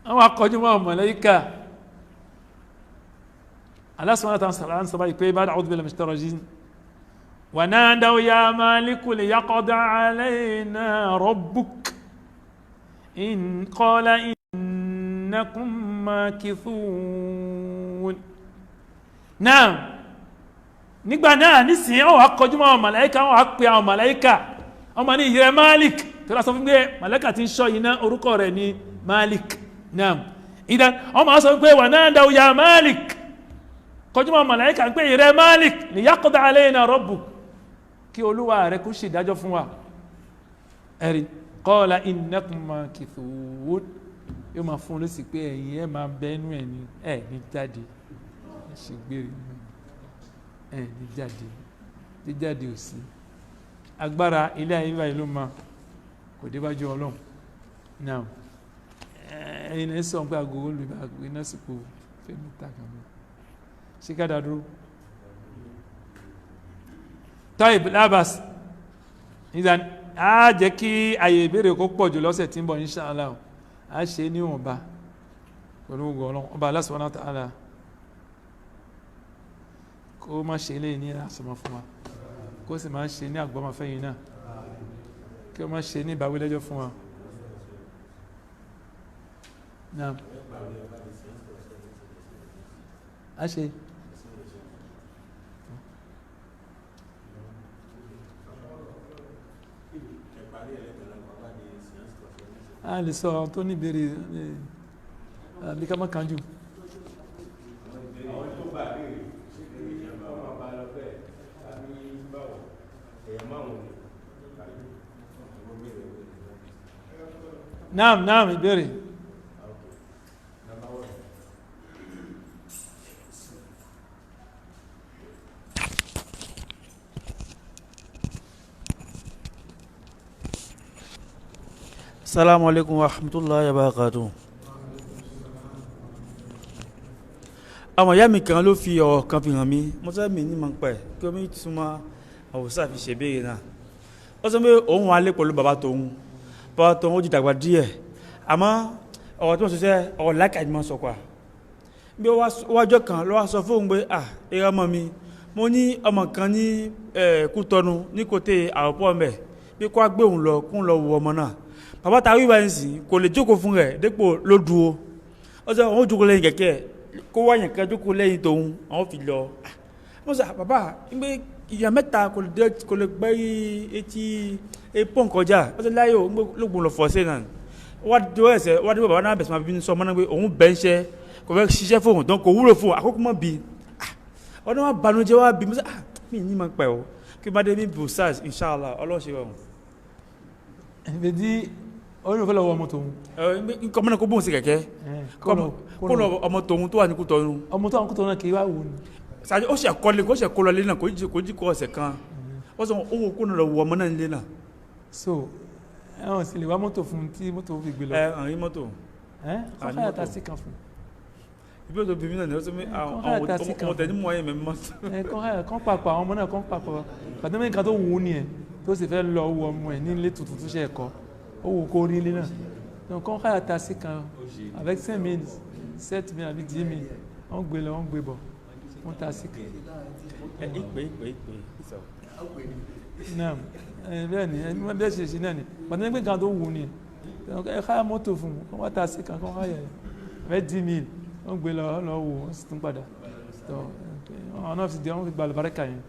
àwọn akọjú mọ́ àwọn màláíkà Allah subhanahu wa ta'ala sọ báyìí pé ba'da a'udhu billahi minash shaitanir rajim wa nadaw ya maliku liyaqdi alayna rabbuk in qala innakum makithun naam nígbà náà nísìnyí àwọn akọjú mọ́ àwọn màláíkà àwọn apẹ àwọn màláíkà ọmọ ní ìyẹrẹ Malik tó lásọ fún pé màláíkà tí ń ṣọ́ iná orúkọ rẹ̀ ní Malik naam idan ọmọ sọ pé wà náà dáwò ya Malik kọjú mọ́ màláíkà ń pé ìyẹrẹ Malik li yaqdi alayna rabbuk kí olúwa rẹ̀ kó ṣe ìdájọ́ fún wa ẹ̀rí qala innakum makithun yóò máa fún lésì pé ẹ̀yin ẹ̀ máa bẹ́nu ẹ̀ ní jáde ẹ̀ ṣe gbére ẹ̀ ní jáde jíjáde ò sí agbára ilé ayé báyìí ló máa kò déwájú Ọlọ́run náà ẹ̀yin ẹ̀ sọ pé agogo lu ìbáàgbé náà sì kò fẹ́ mi tàkà mọ́ ṣé ká dá dúró Taib labas ìdán á jẹ́ kí àyè ìbéèrè kó pọ̀ jù lọ́sẹ̀ tí ń bọ̀ inshallah á ṣe níwọ̀nba pẹ̀lú ogun Ọlọ́run ọba Allah subhanahu wa ta'ala kó má ṣe ilé ní àsọmọ fún wa kó sì má ṣe ní àgbọ́mọfẹ́yìn náà kí ó má ṣe ní ìbáwílẹ́jọ́ fún wa náà á ṣe a lè sọ tó ní ìbéèrè àbí ká má kánjú. àwọn tó bá béèrè ṣe kí ìjọba máa bá lọ bẹ́ẹ̀ tàbí báwo èèyàn márùn-ún ni. Naam, ìbéèrè. Assalamu alaikum wa rahmatullahi wa barakatuh. Àwọn ìyá mi kan ló fi ọ̀rọ̀ kan fi hàn mí, mo sẹ́ mi ní mọ̀ pẹ̀ kí omi túnmọ̀ àwòsá fi ṣe béèrè náà. Ó sọ pé òun wà lé pẹ̀lú bàbá tóun ó ti dàgbà díẹ̀, àmọ́ ọ̀rọ̀ tí wọ́n ṣiṣẹ́ ọ̀rọ̀ láìka ìdí mọ́ sọ pa. Bí ó wájọ́ kan ló wá sọ fóun pé eré ọmọ mi, mo ní ọmọ kan ní Kútọ́nù ní kòtè àròpọ̀ mẹ́ bí kó gbé òun lọ kún lọ wo ọmọ náà. Bàbá ta wíwá ẹ̀sìn kò lè jókòó fún rẹ̀ dépò ló dúró. Ó sọ àwọn jókòó lẹ́yìn kẹ̀kẹ́ kó wáyàn kan jókòó lẹ́yìn tóun àwọn fi lọ. Wọ́n sọ bàbá ìgbé ìyá mẹ́ta kò lè gbẹ́ etí pọ́n kọjá. Ó sọ láyé o lóògùn lọ fọ́ọ̀sẹ̀ náà. Wá dé bàbá náà bẹ̀sẹ̀ máa bí sọ ọmọ náà pé òun bẹ́ ń ṣẹ́ kò fẹ́ ṣiṣẹ́ fóun tó kò wúlò fún àkókò mọ́ bí. Ọdún wa banújẹ́ wá bí mi ní máa pẹ̀ o kí bá dé bí bù sars inshallah ọlọ́ọ̀ṣẹ́ rọrùn. Ẹ̀bẹ̀dí ọ̀rọ̀ fẹ́ lọ́wọ́ ọmọ tòun. Nǹkan mọ́nà kó bóun sí kẹ̀kẹ́ kó lọ ọmọ tòun tó wà ní Kútọ́nù. Ọmọ tó wà ní Kútọ́nù náà kì í wá wò ni. Ṣáájú ó ṣe kọ́lé kó ṣe kó lọ lé náà kó jí kó ọ̀sẹ̀ kan ó sọ owó kó lọ wọ ọmọ náà lé náà. So ẹ̀wọ̀n sì lè wá mọ́tò fún tí mọ́tò fi gbé lọ. Àrí mọ́tò. Kọ́kọ́ yàtà sí kan fún. Ibi tó bí mi náà ni ó sọ pé àwọn ọmọ tẹ̀ ní mú ayé mẹ́mí mọ́tò. Kọ́ papọ̀ àwọn ọmọ náà kọ́ papọ̀ pàtó mẹ́rin kan tó wù ú ni ẹ̀ tó sì fẹ́ lọ wọ ọmọ ẹ̀ ní ilé tuntun tó ṣe ẹ̀kọ́ ó wù kó rí ilé náà. Donc kọ́ yàtà sí kan avec 5 000 7 000 àbí 10 000 wọ́n gbé lọ wọ́n gbé bọ̀ wọ́n ta sí kan. Ìpè Naam bẹ́ẹ̀ ni ẹni bẹ́ẹ̀ ṣe náà ni pàtó mẹ́rin kan tó wù ú ni ẹ̀ ká mọ́tò fún un wọ́n ta sí kan kọ́ avec 10 000 wọ́n gbé lọ wò wọ́n sì tún padà àwọn náà fi di wọ́n fi gba àlùbáríkà yẹn.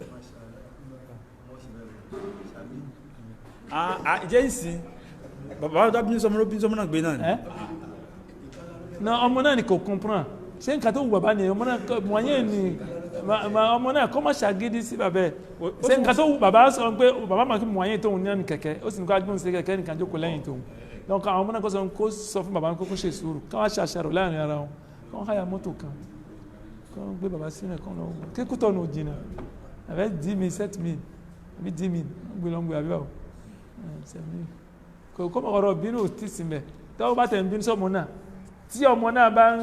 Ìjẹ́ ìsìn bàbá ọjọ́ bí sọmọ náà gbé náà ni. Na ọmọ náà ni kò comprend ṣé nǹkan tó wù bàbá ni ọmọ náà mọ̀nyẹ́ ni ọmọ náà kọ́ máa ṣàgídí sí bàbá ẹ̀ ṣé nǹkan tó wù bàbá sọ pé bàbá máa kí mọ̀nyẹ́ tóun ní ọ̀nì kẹ̀kẹ́ ó sì ní kó agbóhùn sí kẹ̀kẹ́ nìkan jókòó lẹ́yìn tóun donc àwọn ọmọ náà kó sọ fún bàbá kó ṣe sùúrù káwọn ṣàṣàrò láàrin ara wọn káwọn háyà mọ́tò kan káwọn gbé bàbá sínú ẹ̀kọ́ lọ wọ kí Kútọ́nù jìnnà àbẹ́ 10 000 7 000 àbí 10 000 gbé lọ́ngbé àbí báwo kò kọ́ ọ̀rọ̀ bínú tí sí mẹ́ tọ́wọ́ bá tẹ̀ ń bínú sọ́mọ náà tí ọmọ náà bá ń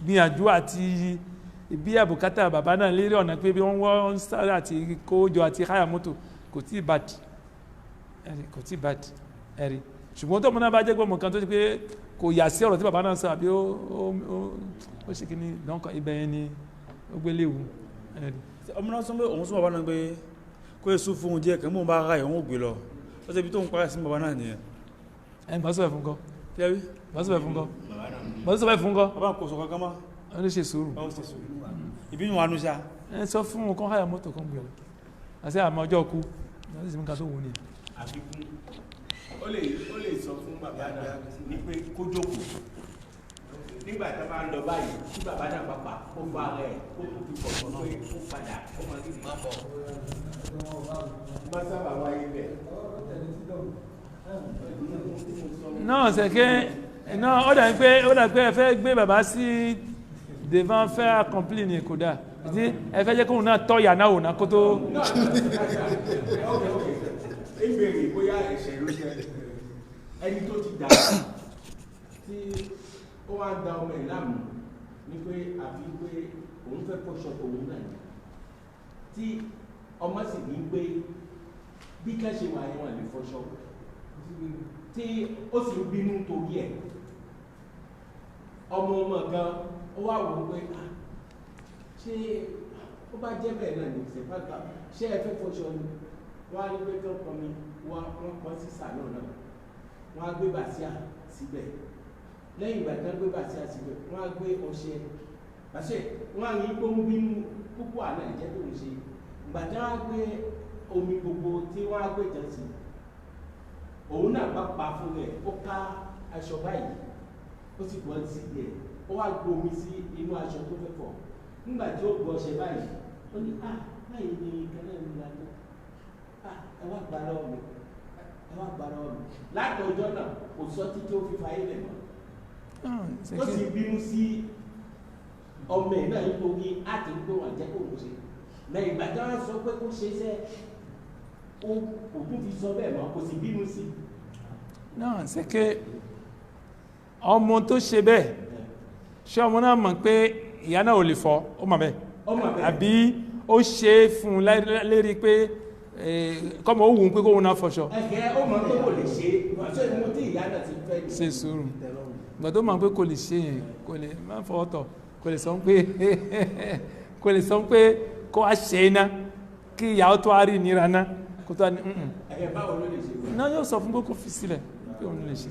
gbìyànjú àti ìbí àbùkátà bàbá náà lérí ọ̀nà pé bí wọ́n sáré àti kójọ àti háyà mọ́tò kò tí bàdì ẹ̀rí ṣùgbọ́n tọ́mọ náà bá jẹ́ gbọ́mọ̀ kan tó ṣe pé kò yà sí ọ̀rọ̀ tí bàbá náà sọ àbí ó ṣe kí ní dánkan ibẹ̀ yẹn ni ó gbé léwu ẹ̀rí. Ọmọ náà sọ pé òun sún bàbá náà pé kó èso fún un díẹ̀ kí mò ń bá ara ẹ̀ wọ́n gbé lọ ó ṣe ibi tó ń parẹ́ sí bàbá náà nìyẹn. ẹ̀ bá sọ̀rọ̀ fún kọ́ kílẹ̀ bá sọ̀rọ̀ fún kọ́ bàbá kò sọ kankan mọ́. ó ní ṣe sùúrù ìbínú wa nù ṣá. ẹ sọ fún un kọ́ háyà mọ́tò kan gbé lọ àti àmọ́ ọjọ́ kú wọ́n sì mú ká tó wù ní. àfikún ó lè sọ fún bàbá náà ní pé kó jókòó nígbà tí a bá ń lọ báyìí tí bàbá náà pàpà ó fa rẹ̀ ó tún fi pọ̀ pé ó padà ó máa ní ìmọ̀ bọ̀. má sábà wáyé bẹ́ẹ̀. náà sẹ̀kẹ́ náà ó dà pé ẹ fẹ́ gbé bàbá sí devant faire accomplir ní kódà ẹ fẹ́ jẹ́ kóhun náà tọ́ ìyá náà wò náà kó tó. ìbéèrè bóyá ẹ̀ṣẹ̀ ló ṣe ẹni tó ti dà tí ó wá ń da ọmọ ẹ̀ láàmú ní pé àfi pé òun fẹ́ pọ́ṣọ òun náà tí ọmọ sì ní pé bí ká ṣe wà ní wọn lè fọṣọ tí ó sì ń bínú torí ẹ̀ ọmọ gan ó wá wò ó pé ṣé ó bá jẹ́ bẹ́ẹ̀ náà ní ìṣèpáta ṣé ẹ fẹ́ fọṣọ ni wọ́n á ní pé kán pọn mi wọ́n pọn sí sàlọ̀ náà wọ́n á gbé bàṣíà síbẹ̀ lẹ́yìn ìgbà tí wọ́n gbé bàṣíà síbẹ̀ wọ́n á gbé ọṣẹ bàṣẹ wọ́n á ní pé ó ń bínú púpọ̀ àná ìjẹ́ tó ń ṣe ìgbà tí wọ́n á gbé omi gbogbo tí wọ́n á gbé jẹ́ sí òun náà bá pa fún rẹ̀ ó ká aṣọ báyìí ó sì gbọ́ sí ẹ̀ ó wá gbomi sí inú aṣọ tó fẹ́ fọ̀ nígbà tí ó gbọ́ ọṣẹ báyìí ó ní báyìí ni kẹlẹ́ mi la tó ẹ wá gbà lọ́wọ́ mi láti ọjọ́ náà kò sọ títí ó fi fa ilẹ̀ mọ́ ó sì bínú sí ọmọ ẹ̀ náà nítorí àti pé wọ́n jẹ́ kó kó ṣe lẹ́yìn ìgbà tí wọ́n sọ pé kó ṣe iṣẹ́ òkú fi sọ bẹ́ẹ̀ mọ́ kò sì bínú sí. náà c'est que ọmọ tó ṣe bẹ́ẹ̀ ṣé ọmọ náà mọ̀ pé ìyá náà ò lè fọ́ ó mọ̀ bẹ́ẹ̀ àbí ó ṣe é fún un lérí pé kọ́mọ ó wù ú pé kóun náà fọṣọ. ẹ̀kẹ́ ó mọ̀ pé kò lè ṣe é ṣé mo tí ìyá náà ti fẹ́ ṣe sùúrù gbọ́dọ̀ mọ̀ pé kò lè ṣe yẹn kò lè má fọwọ́ tọ̀ kò lè sọ pé kó a ṣe é ná kí ìyàwó tó a rí ìnira ná kó tó a ní báwo ló lè ṣe náà yóò sọ fún pé kó fi sílẹ̀ pé òun lè ṣe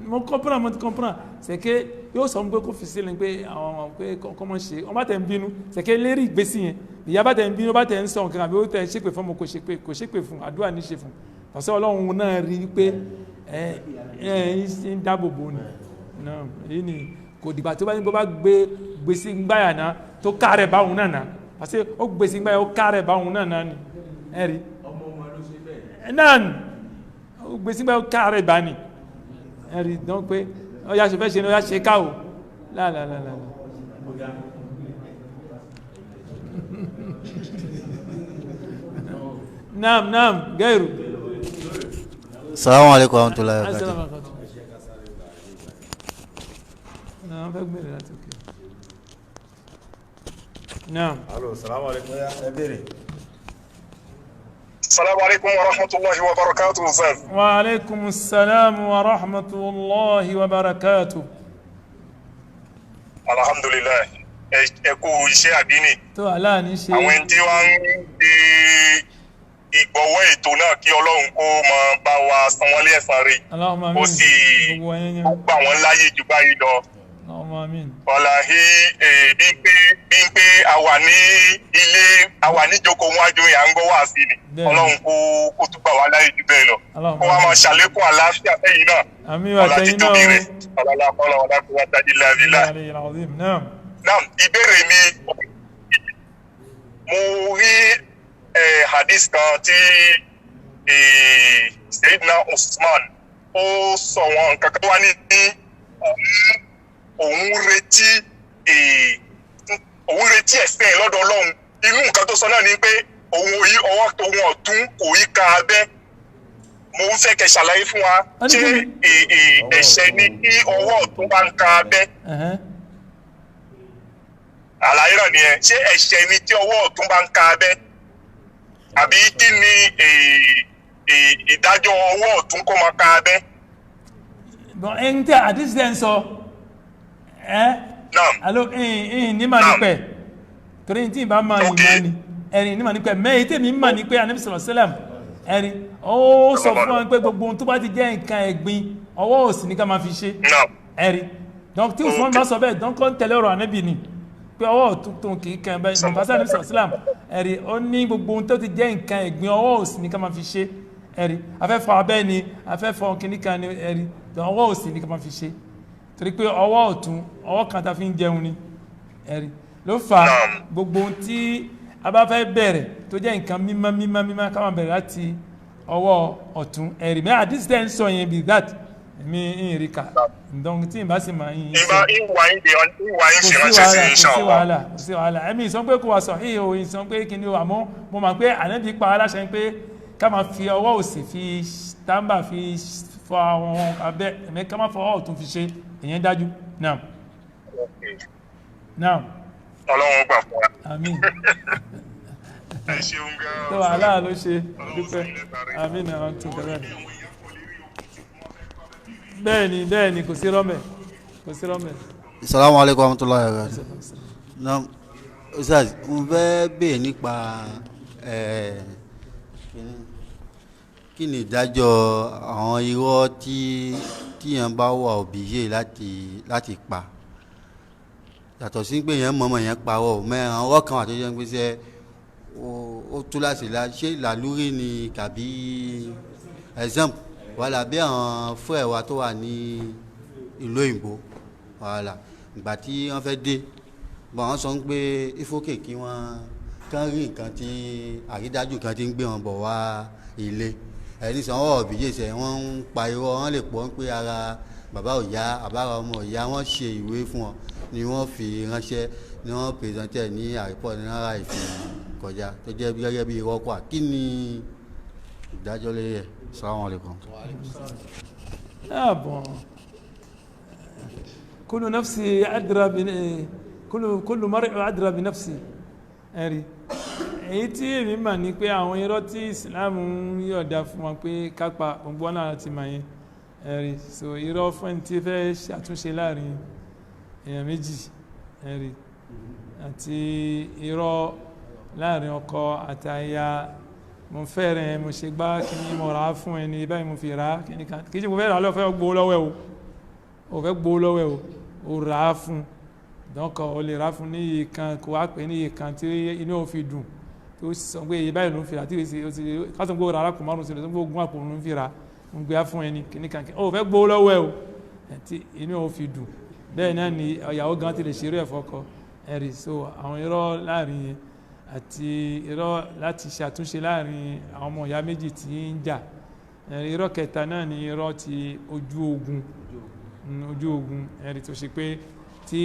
mo comprends c'est que yóò sọ fún pé kó fi sílẹ̀ pé àwọn ọmọ pé kọ́mọ ṣe wọ́n bá tẹ̀ ń bínú c'est que lérí ìgbésí yẹn ìyá bá tẹ̀ ń bínú bá tẹ̀ ń sọ nǹkan àbí ó tẹ̀ ń ṣépè fún ọmọ kò ṣépè fún àdúrà ní ṣe fún parce que Ọlọ́run náà rí pé ń dáàbò bò ní náà èyí ni kò dìgbà tó bá ní bó bá gbèsè gbáyà náà tó kárẹ̀ báwọn náà náà parce que ó gbèsè gbáyà ó kárẹ̀ báwọn náà náà ni ẹ̀rí ọmọ ọmọ ló ṣe bẹ́ẹ̀ náà ni ó gbèsè gbáyà ó kárẹ̀ bá ní ẹ̀rí dán pé ọya ṣe fẹ́ ṣe ní ọya ṣe ká o láàlàlàlà naam gairu Assalamu alaikum warahmatullahi wabarakatuh. Naam. Allo, assalamu alaikum ya bere. Assalamu alaikum warahmatullahi wabarakatuh Ustaz. Wa alaikum assalam wa rahmatullahi wa barakatuh. Alhamdulillah. Ẹ kú iṣẹ́ àdínì. Tó Allah ní ṣe. Àwọn tí wọ́n ń di ìgbọ̀wọ́ ètò náà kí Ọlọ́run kó máa bá wa san wọ́n lé ẹ̀san rẹ̀. Allahumma amin. Ó sì gbà wọ́n láyè jù báyìí lọ. Allahumma amin. Wàláhí bí ń pé a wà ní ilé a wà níjókòó wájú yà ń gbọ́ wá sí ni. Ọlọ́run kó tún gbà wá láyè jù bẹ́ẹ̀ lọ. Kó wá máa ṣàlékún àlàáfíà fẹ́yìn náà. Àmín wa tẹ́yìn náà. Ọlá rẹ̀. Ọlá wàlá kó wá dájú láàbílà. Naam, ìbéèrè mi mo rí hadith kan tí Sayyidina Usman ó sọ wọn nǹkan kan wá ní òun retí ẹ̀sẹ̀ lọ́dọ̀ Ọlọ́run. Inú nǹkan tó sọ náà ni pé òun ò yí ọwọ́ tóun ọ̀tún kò yí ka abẹ́. Mo ń fẹ́ kẹ́ ṣàlàyé fún wa ṣé ẹ̀ṣẹ̀ ni kí ọwọ́ ọ̀tún bá ń ka abẹ́. Àlàyé náà nìyẹn, ṣé ẹ̀ṣẹ̀ ni tí ọwọ́ ọ̀tún bá ń ka abẹ́ àbí kí ni ìdájọ́ ọwọ́ ọ̀tún kó máa ka abẹ́. Bon, ẹni tí àdìsí ẹ̀ ń sọ alo ní mà ní pẹ́ torí tí ìbá máa yìí máa ní ẹ̀rìn ní mà ní pẹ́ mẹ́yìí tèmi mà ní pé Ànábì sallallahu alaihi wasallam ẹ̀rìn ó sọ fún wọn pé gbogbo ohun tó bá ti jẹ́ nǹkan ẹ̀gbin ọwọ́ òsì ní ká máa fi ṣe ẹ̀rìn donc tí Usman bá sọ bẹ́ẹ̀ donc ó ń tẹ̀lé ọ̀rọ̀ Ànábì ni pé ọwọ́ ọ̀tún kì í kẹ́ bẹ́ẹ̀ nípasẹ̀ Ànábì sallallahu alaihi wasallam ẹ̀rìn ó ní gbogbo ohun tó ti jẹ́ nǹkan ẹ̀gbin ọwọ́ òsì ní ká máa fi ṣe ẹ̀rìn afẹ́fọ́ abẹ́ ni afẹ́fọ́ kìnnìkan ni ẹ̀rìn ọwọ́ òsì ní ká máa fi ṣe torí pé ọwọ́ ọ̀tún ọwọ́ kan ta fi ń jẹun ni ẹ̀rí ló fà gbogbo ohun tí a bá fẹ́ bẹ̀rẹ̀ tó jẹ́ nǹkan mímọ́ ká máa bẹ̀rẹ̀ láti ọwọ́ ọ̀tún ẹ̀rí mẹ́ àdìsí tẹ́ ń sọ yẹn bí that mi ń rí ká ǹdọ́n tí n bá sì máa ń sọ kò sí wàhálà ẹ̀mí ìsọ pé kò wà sọ ìhò ìsọ pé kí ni o àmọ́ mo mọ̀ pé Ànábì pa aláṣẹ pé ká máa fi ọwọ́ òsì fi tàǹbà fi fọ àwọn abẹ́ ẹ̀mẹ́ ká máa fọ ọwọ́ ọ̀tún fi ṣe ìyẹn dájú náà Ọlọ́run gbà fún wa. Àmín. Ẹ ṣeun gan-an. tó aláà ló ṣe dúpẹ́ àmín náà tún kẹrẹ́ bẹ́ẹ̀ni kò sí rọ́mẹ̀. Assalamu alaikum warahmatullahi wabarakatuh. Náà Ustaz mo fẹ́ bèèrè nípa kí ni ìdájọ́ àwọn irọ́ tíyàn bá wà obligé láti pa yàtọ̀ sí pé yẹn mọ̀mọ̀ yẹn parọ́ mẹ́rin ọ̀rọ̀ kan wà tó jẹ́ pé ṣe ó tú láti ṣe làlúrí ni tàbí exemple voilà bí àwọn frère wa tó wà ní ìlú òyìnbó voilà ìgbà tí wọ́n fẹ́ dé bon wọ́n sọ pé ìfókè kí wọ́n kán rí nǹkan tí àrídájú kan ti ń gbé wọn bọ̀ wá ilé ẹni sọ wọ́n ọ̀bìyè sẹ́ wọ́n ń pa irọ́ wọ́n lè pọ̀ pé ara bàbá òyà àbára ọmọ òyà wọ́n ṣe ìwé fún wọn ni wọ́n fi ránṣẹ́ ni wọ́n pèsèntẹ̀ ní àrípọ̀ ní rárá ìfi kọjá tó jẹ́ gẹ́gẹ́ bí irọ́ kọ́ kí ni ìdájọ́ lé ẹ̀ Assalamu alaikum. bon kullu nafsi adra bi kullu mar'i adra bi nafsi ẹ̀rí èyí tí èmi mà ní pé àwọn irọ́ tí Islam ń yọ̀dá fún wọn pé kápá gbogbo náà ti mà yẹn ẹ̀rí so irọ́ fún ẹni tí fẹ́ ṣàtúnṣe láàrin èèyàn méjì ẹ̀rí àti irọ́ láàrin ọkọ àti aya mo fẹ́ rẹ̀ mo ṣe gbá kí ni mo rà á fún ẹni báyìí mo fi rà á kí ni kan kì í ṣe mo fẹ́ rà á lọ́fẹ́ gbowó lọ́wọ́ ẹ̀ o fẹ́ gbowó lọ́wọ́ ẹ̀ o rà á fún donc o lè rà á fún ní iye kan kó wá pè ní iye kan tí inú ò fi dùn tó sọ pé iye báyìí ló ń fi rà tí o ti kásán gbowó rà á kò márùn sí lọ tó gbowó gún àpò ló ń fi rà mo gbé á fún ẹni kí ni kan o fẹ́ gbowó lọ́wọ́ ẹ̀ o tí inú ò fi dùn bẹ́ẹ̀ náà ni ìyàwó gan ti lè ṣeré ẹ̀ fọ́kọ ẹ̀rí so àwọn irọ́ láàrin yẹn àti irọ́ láti ṣàtúnṣe láàrin àwọn ọmọ ìyá méjì tí ń jà irọ́ kẹta náà ni irọ́ ti ojú ogun ẹ̀rí tó ṣe pé tí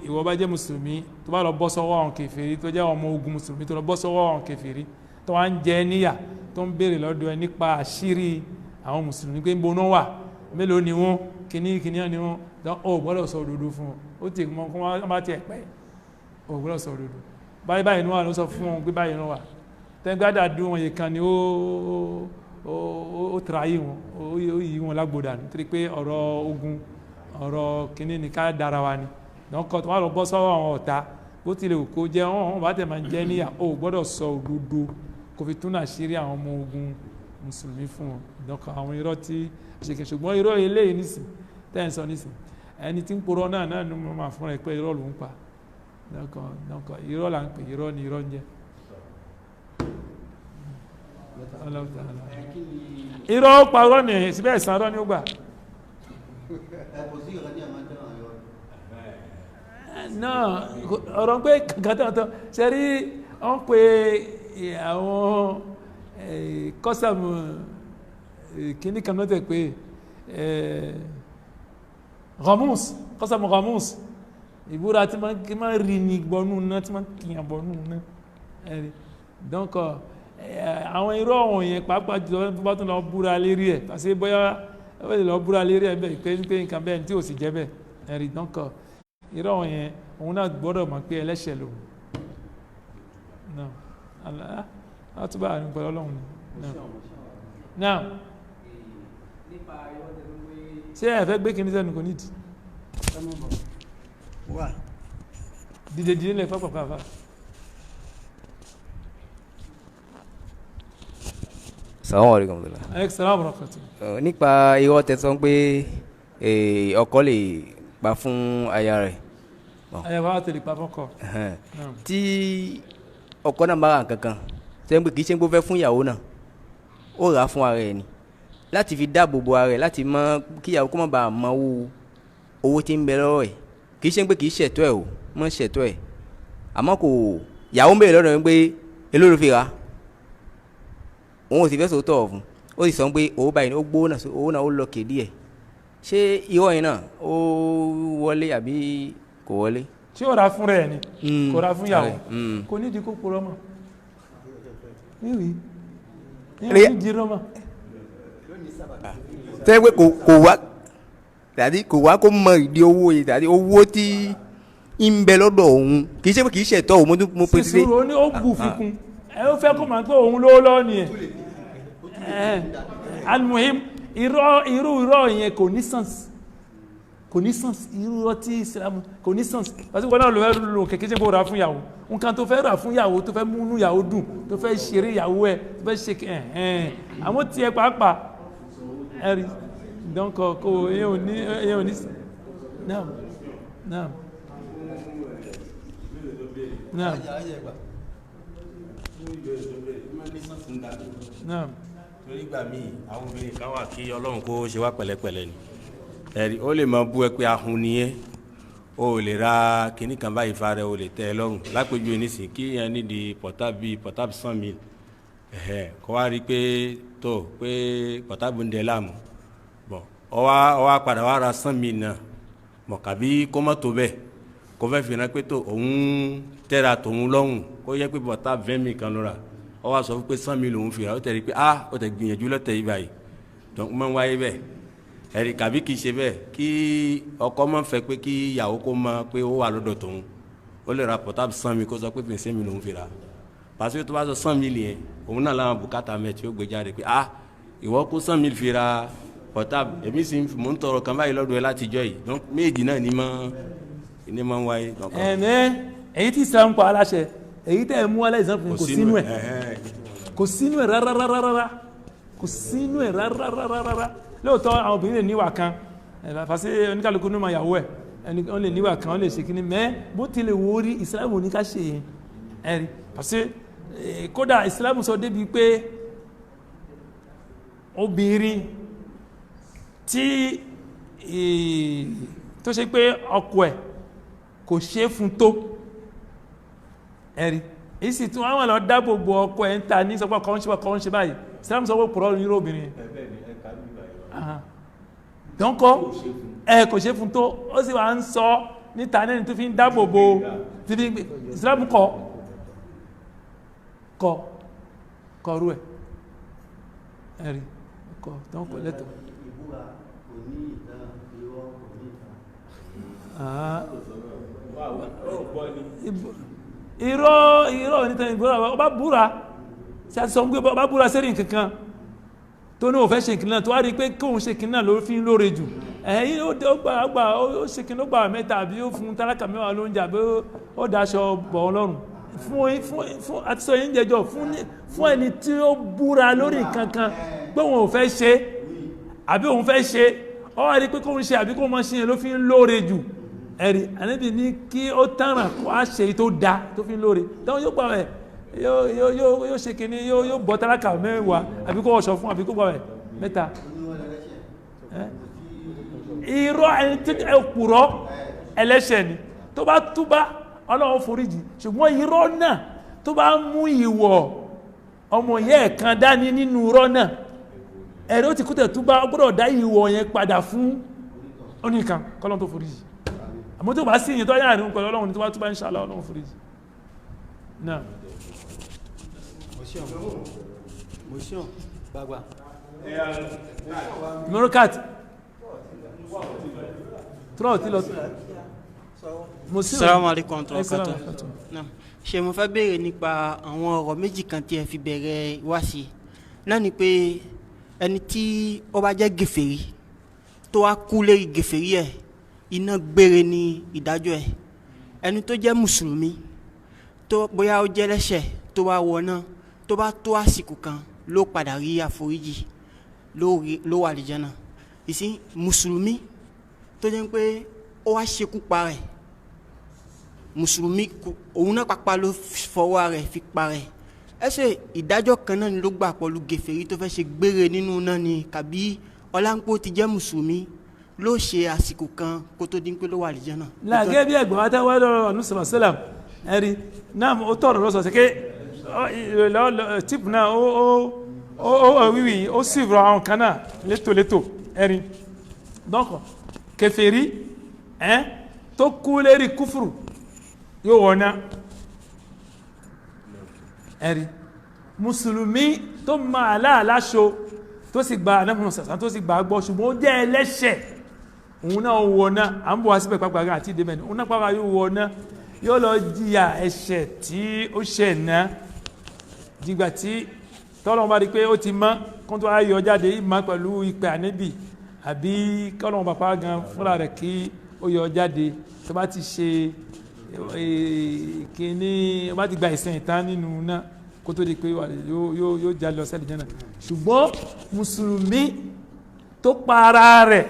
ìwọ bá jẹ́ mùsùlùmí tó bá lọ bọ́ sọ́wọ́ àwọn kèfèrí tó jẹ́ ọmọ ogun mùsùlùmí tó lọ bọ́ sọ́wọ́ àwọn kèfèrí tó wá ń jẹ níyà tó ń béèrè lọ́dọ̀ ẹ nípa àṣírí àwọn mùsùlùmí pé ń boná wà mélòó ni wọ́n kíní ni wọ́n ó gbọ́dọ̀ sọ òdodo fún wọn ó ti mọ kó wọ́n bá tiẹ̀ pẹ́ ó gbọ́dọ̀ sọ òdodo báyìí ní wà ló sọ fún wọn pé báyìí ní wà tẹ́gbádà dún wọn yìí kan ni ó tààyè wọn ó yí wọn lágbòdà nítorí pé ọ̀rọ̀ ogun ọ̀rọ̀ kìíní ní ká dára wa ni lọ́kọ̀ tó wà lọ bọ́ sọ́wọ́ àwọn ọ̀tá bó tilẹ̀ kó jẹ́ wọn bá tẹ̀ máa jẹ́ níyà ó gbọ́dọ̀ sọ òdodo kò fi tún àṣírí àwọn ọmọ ogun mùsùlùmí fún wọn lọ́kọ̀ àwọn irọ́ tí ṣèké ṣùgbọ́n irọ́ eléyìí nísìn tẹ́ ń sọ nísìn ẹni tí ń porọ́ náà ni mo máa fún ẹ pé irọ́ ló ń pa lọ́kọ̀ irọ́ là ń pè irọ́ ni irọ́ ń jẹ́ irọ́ parọ́ ni síbẹ̀ ẹ̀sán irọ́ ni ó gbà náà ọ̀rọ̀ pé kàkàtàntàn ṣe rí wọ́n pé àwọn kọ́sàmù kìíní kan náà tẹ̀ pé kọ́sàmù Ghamus ìbúra tí máa rí ní gbọ́nú náà tí máa kìyàn bọ́nú náà ẹ̀rí donc àwọn irọ́ ọ̀hún yẹn pàápàá jùlọ tó bá tún lọ búra lérí ẹ̀ pàṣẹ bóyá ó lè lọ búra lérí ẹ̀ bẹ́ẹ̀ pé nǹkan bẹ́ẹ̀ tí ò sì jẹ́ bẹ́ẹ̀ ẹ̀rí donc irọ́ ọ̀hún yẹn òun náà gbọ́dọ̀ mọ̀ pé ẹlẹ́ṣẹ̀ lòun náà látúbà àrùn pẹ̀lú ọlọ́run náà ṣé ẹ̀fẹ́ gbé kìíní sẹ́nu kò nídìí dìde lè fọ́ pàpàpà Assalamu alaikum. Assalamu alaikum. Nípa irọ́ tẹ̀sán pé ọkọ lè pa fún aya rẹ̀. Aya wa tẹ̀lé pa fọ́kọ. Tí ọkọ náà bá ra nǹkankan tẹ́ ń pè kì í ṣe ń gbó fẹ́ fún ìyàwó náà ó rà á fún ara ẹ̀ ni láti fi dáàbò bo ara ẹ̀ láti mọ kí ìyàwó kó má bàa mọ owó tí ń bẹ lọ́wọ́ ẹ̀ kì í ṣe ń pé kì í ṣẹ̀tọ́ ẹ̀ o mọ́ ṣẹ̀tọ́ ẹ̀ àmọ́ kò ìyàwó ń bèèrè lọ́dọ̀ mi pé èló ló fi rà á òun ò sì fẹ́ sòótọ́ fún ó sì sọ pé owó báyìí ó gbówó náà owó náà ó lọ kéde ẹ̀ ṣé irọ́ yẹn náà ó wọlé àbí kò wọlé. tí ó ra fún rẹ̀ ni kò ra fún ìyàwó kò nídìí kó purọ́ mọ́ níwì ní jírọ́ mọ́. tẹ́ pé kò wá kó mọ ìdí owó yìí tàbí owó tí ń bẹ lọ́dọ̀ òun kì í ṣe pé kì í ṣẹ̀tọ́ òun mo pèsè. sísúrò ó ní ó bù fikún ẹ ó fẹ́ kó máa pé òun lówó lọ́ọ́ ni ẹ̀ almuhim irọ́ yẹn kò ní sens irú irọ́ tí Islam kò ní sens pàṣẹ wọn náà ló fẹ́ lò kẹ̀kẹ́ ṣe kó ra fún ìyàwó nǹkan tó fẹ́ rà fún ìyàwó tó fẹ́ múnú ìyàwó dùn tó fẹ́ ṣeré ìyàwó ẹ̀ tó fẹ́ ṣe àwọn tiẹ̀ pàápàá ẹ̀rí donc kò èyàn ò ní naam naam naam naam torí gbà míì àwọn obìnrin kan wà kí ọlọ́run kó ṣe wá pẹ̀lẹ́pẹ̀lẹ́ ni ẹ̀rí ó lè máa bú ẹ pé ahun nìyẹn o lè ra kinní kan báyìí fa rẹ o lè tẹ́ ẹ lọ́rùn lápèjú nísìnyí kí yẹn nídìí portable 100,000 kó wá rí i pé tó pé portable ń dẹ láàmú bọ̀ ọ wá padà wá ra 100,000 náà mọ̀ kàbí kó má tó bẹ́ẹ̀ kó fẹ́ fi hàn pé tó òun tẹ́ra tòun lọ́rùn kó yẹ pé portable 20,000 kan ló ra ọ wá sọ fún pé 100,000 lòun fi rà ó tẹ̀ rí i pé ó tẹ̀ gbìyànjú lọ́tẹ̀ yìí báyìí donc máa ń wáyé bẹ́ẹ̀ ẹ̀rí kàbí kì í ṣe bẹ́ẹ̀ kí ọkọ máa ń fẹ́ pé kí ìyàwó kó máa pé ó wà lọ́dọ̀ tòun ó lè ra portable 100,000 kó sọ pé 25,000 lòun fi rà parce que tó bá sọ 100,000 yẹn òun náà làwọn bùkátà mẹ́ tí ó gbé jáde pé ìwọ kó 100,000 fi ra portable èmi sì mò ń tọrọ kan báyìí lọ́dọ̀ ẹ látijọ́ yìí donc méjì náà ní máa ń wáyé. èyí tí Islam pa aláṣẹ èyí tẹ́ ẹ mú alẹ́ ìsànfún kò sínú ẹ̀ kò sínú ẹ̀ rárá kò sínú ẹ̀ rárá lóòótọ́ àwọn obìnrin lè níwà kan fàṣẹ oníkàlùkù ní ma yàwó ẹ̀ wọ́n lè níwà kan wọ́n lè ṣe kíní mẹ́ bó tilẹ̀ wò rí Islam ní ká ṣe yẹn ẹ̀rí fàṣẹ kódà Islam sọ débi pé obìnrin tí tó ṣe pé ọkọ ẹ̀ kò ṣe fún tó ẹ̀rí èyí sì tún àwọn lọ dáàbò bo ọkọ ẹ̀ ń ta ní sọpọ̀ kọ́ ń ṣe báyìí Islam sọ pé pọ̀rọ̀ ní obìnrin dọ́nkọ́ kò ṣe fún tó ó sì wà ń sọ níta nẹ́ni tó fi ń dáàbò bo Islam kọrú ẹ̀ ẹ̀rí kọ dọ́nkọ́ lẹ́tọ̀ irọ́ onítẹ̀ ìgbóra ọba búra sí àti sọ ń gbé ọba búra sẹ́rìn kankan tó ní òfẹ́ ṣe ìkìnnà tó wá rí pé kóhun ṣe ìkìnnà ló fi ń lóore jù ẹ̀yìn ó ṣe ìkìnnà ó gbà mẹ́ta àbí ó fún tálákà mẹ́wàá lóúnjẹ àbí ó daṣọ bọ̀ ọlọ́run fún àti sọ yín jẹjọ fún ẹni tí ó búra lórí kankan pé òun ò fẹ́ ṣe àbí òun fẹ́ ṣe ó wá rí pé kóhun ṣe àbí kóhun mọ́ ṣe yẹn ló fi ń lóore jù ẹ̀rí àníbi ní kí ó tánràn kó á ṣe tó dá tó fi ń lóore táwọn yóò gbà wẹ̀ yóò ṣe kìíní yóò bọ́ tálákà mẹ́wàá àbí kó ọ̀ṣọ́ fún àbí kó gbà wẹ̀ mẹ́ta irọ́ ẹni tí ẹkùrọ́ ẹlẹ́ṣẹ̀ ni tó bá túbá Ọlọ́run foríjì ṣùgbọ́n irọ́ náà tó bá mú ìwọ̀ ọmọ yẹ́ kan dání nínú irọ́ náà ẹ̀rí ó ti kútẹ̀ túbá gbọ́dọ̀ dá ìwọ̀ yẹn padà fún oníkan kọ́lọ́n tó foríjì àmọ́ tó bá sí ìyẹn tó yára ní pẹ̀lú Ọlọ́run tó bá túbá inshallah Ọlọ́run foríjì náà motion gbagba morokat trọ́ tí lọ Assalamu alaikum ṣe mo fẹ́ béèrè nípa àwọn ọ̀rọ̀ méjì kan tí ẹ fi bẹ̀rẹ̀ wá sí náà ni pé ẹni tí ó bá jẹ́ gèfèrí tó wá kú lérí gèfèrí ẹ̀ iná gbére ní ìdájọ́ ẹ̀ ẹni tó jẹ́ mùsùlùmí tó bóyá ó jẹ́ lẹ́ṣẹ̀ tó wá wọná tó bá tó àsìkò kan ló padà rí àforíjì ló wà àlìjánnà ìsìn mùsùlùmí tó jẹ́ pé ó wá ṣekú pa rẹ̀ mùsùlùmí òun náà pàpà ló fọwọ́ rẹ̀ fi pa rẹ̀ ẹsẹ̀ ìdájọ́ kan náà ni ló gbà pọ̀lú gèfèrí tó fẹ́ ṣe gbére nínú náà ni kàbí ọláńpó ti jẹ́ mùsùlùmí ló ṣe àsìkò kan kó tó dín pé ló wà àlìjánnà. láàgẹ́ bí ẹgbẹ̀rún àtàwọn ọlọ́rọ̀ ọ̀nù sàlám ẹ̀rí náà ó tọ̀rọ̀ lọ́sọ̀ sí pé tíìpù náà ó wíwì ó sì rọ àwọn kan náà létòlétò ẹ̀rí dọ́kọ̀ kèfèrí tó kú lérí kúfùrù yóò wọ̀ná ẹ̀rí mùsùlùmí tó máa aláàláṣọ tó sì gba anáfún sàsán tó sì gba gbọ́ ṣùgbọ́n ó jẹ́ ẹlẹ́ṣẹ̀ òun náà wọ̀ná à ń bọ̀ wá síbẹ̀ pàgbàgbà àti ìdẹ́mẹ̀ni òun náà pàgbà yóò wọ̀ná yóò lọ jìyà ẹ̀ṣẹ̀ tí ó ṣẹ̀ náà dìgbà tí tọ́lọ́wọ́n bá rí pé ó ti mọ́ kó tó ayọ̀ jáde ìmọ̀ pẹ̀lú ìpè ànẹ́bì àbí kọ́lọ́wọ́n bàbá gan fúnra rẹ̀ kí ó yọ jáde tó bá ti ṣe kíní bá ti gba ìsìn ìtàn nínú náà kó tó di pé yóò jáde lọ sẹ́lẹ̀ jẹ́nà ṣùgbọ́n mùsùlùmí tó para rẹ̀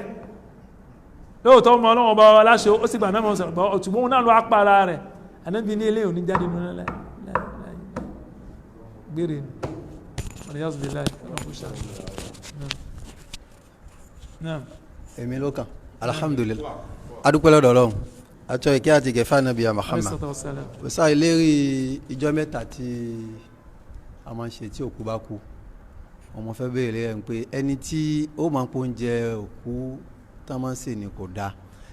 lóòótọ́ ọmọ ọlọ́wọ́n bá wà láṣẹ ó sì gbà náà mọ̀ sọ̀rọ̀ ọ̀tùgbọ́n náà ló á para rẹ̀ ànẹ́bì ní ilé òní jáde nínú náà gbére ni. náà èmi ló kàn alhamdulilayi adúpẹ́ lọ́dọ̀ Ọlọ́run àtọ́ ìkẹ́ àti ìkẹfà nàbíyà Muhammad kò sáà ìlérí ìjọ mẹ́ta tí a máa ń ṣe tí òkú bá kú ọmọ fẹ́ béèrè rẹ̀ pé ẹni tí ó máa ń pò oúnjẹ òkú tá a máa ń sè ní kò dáa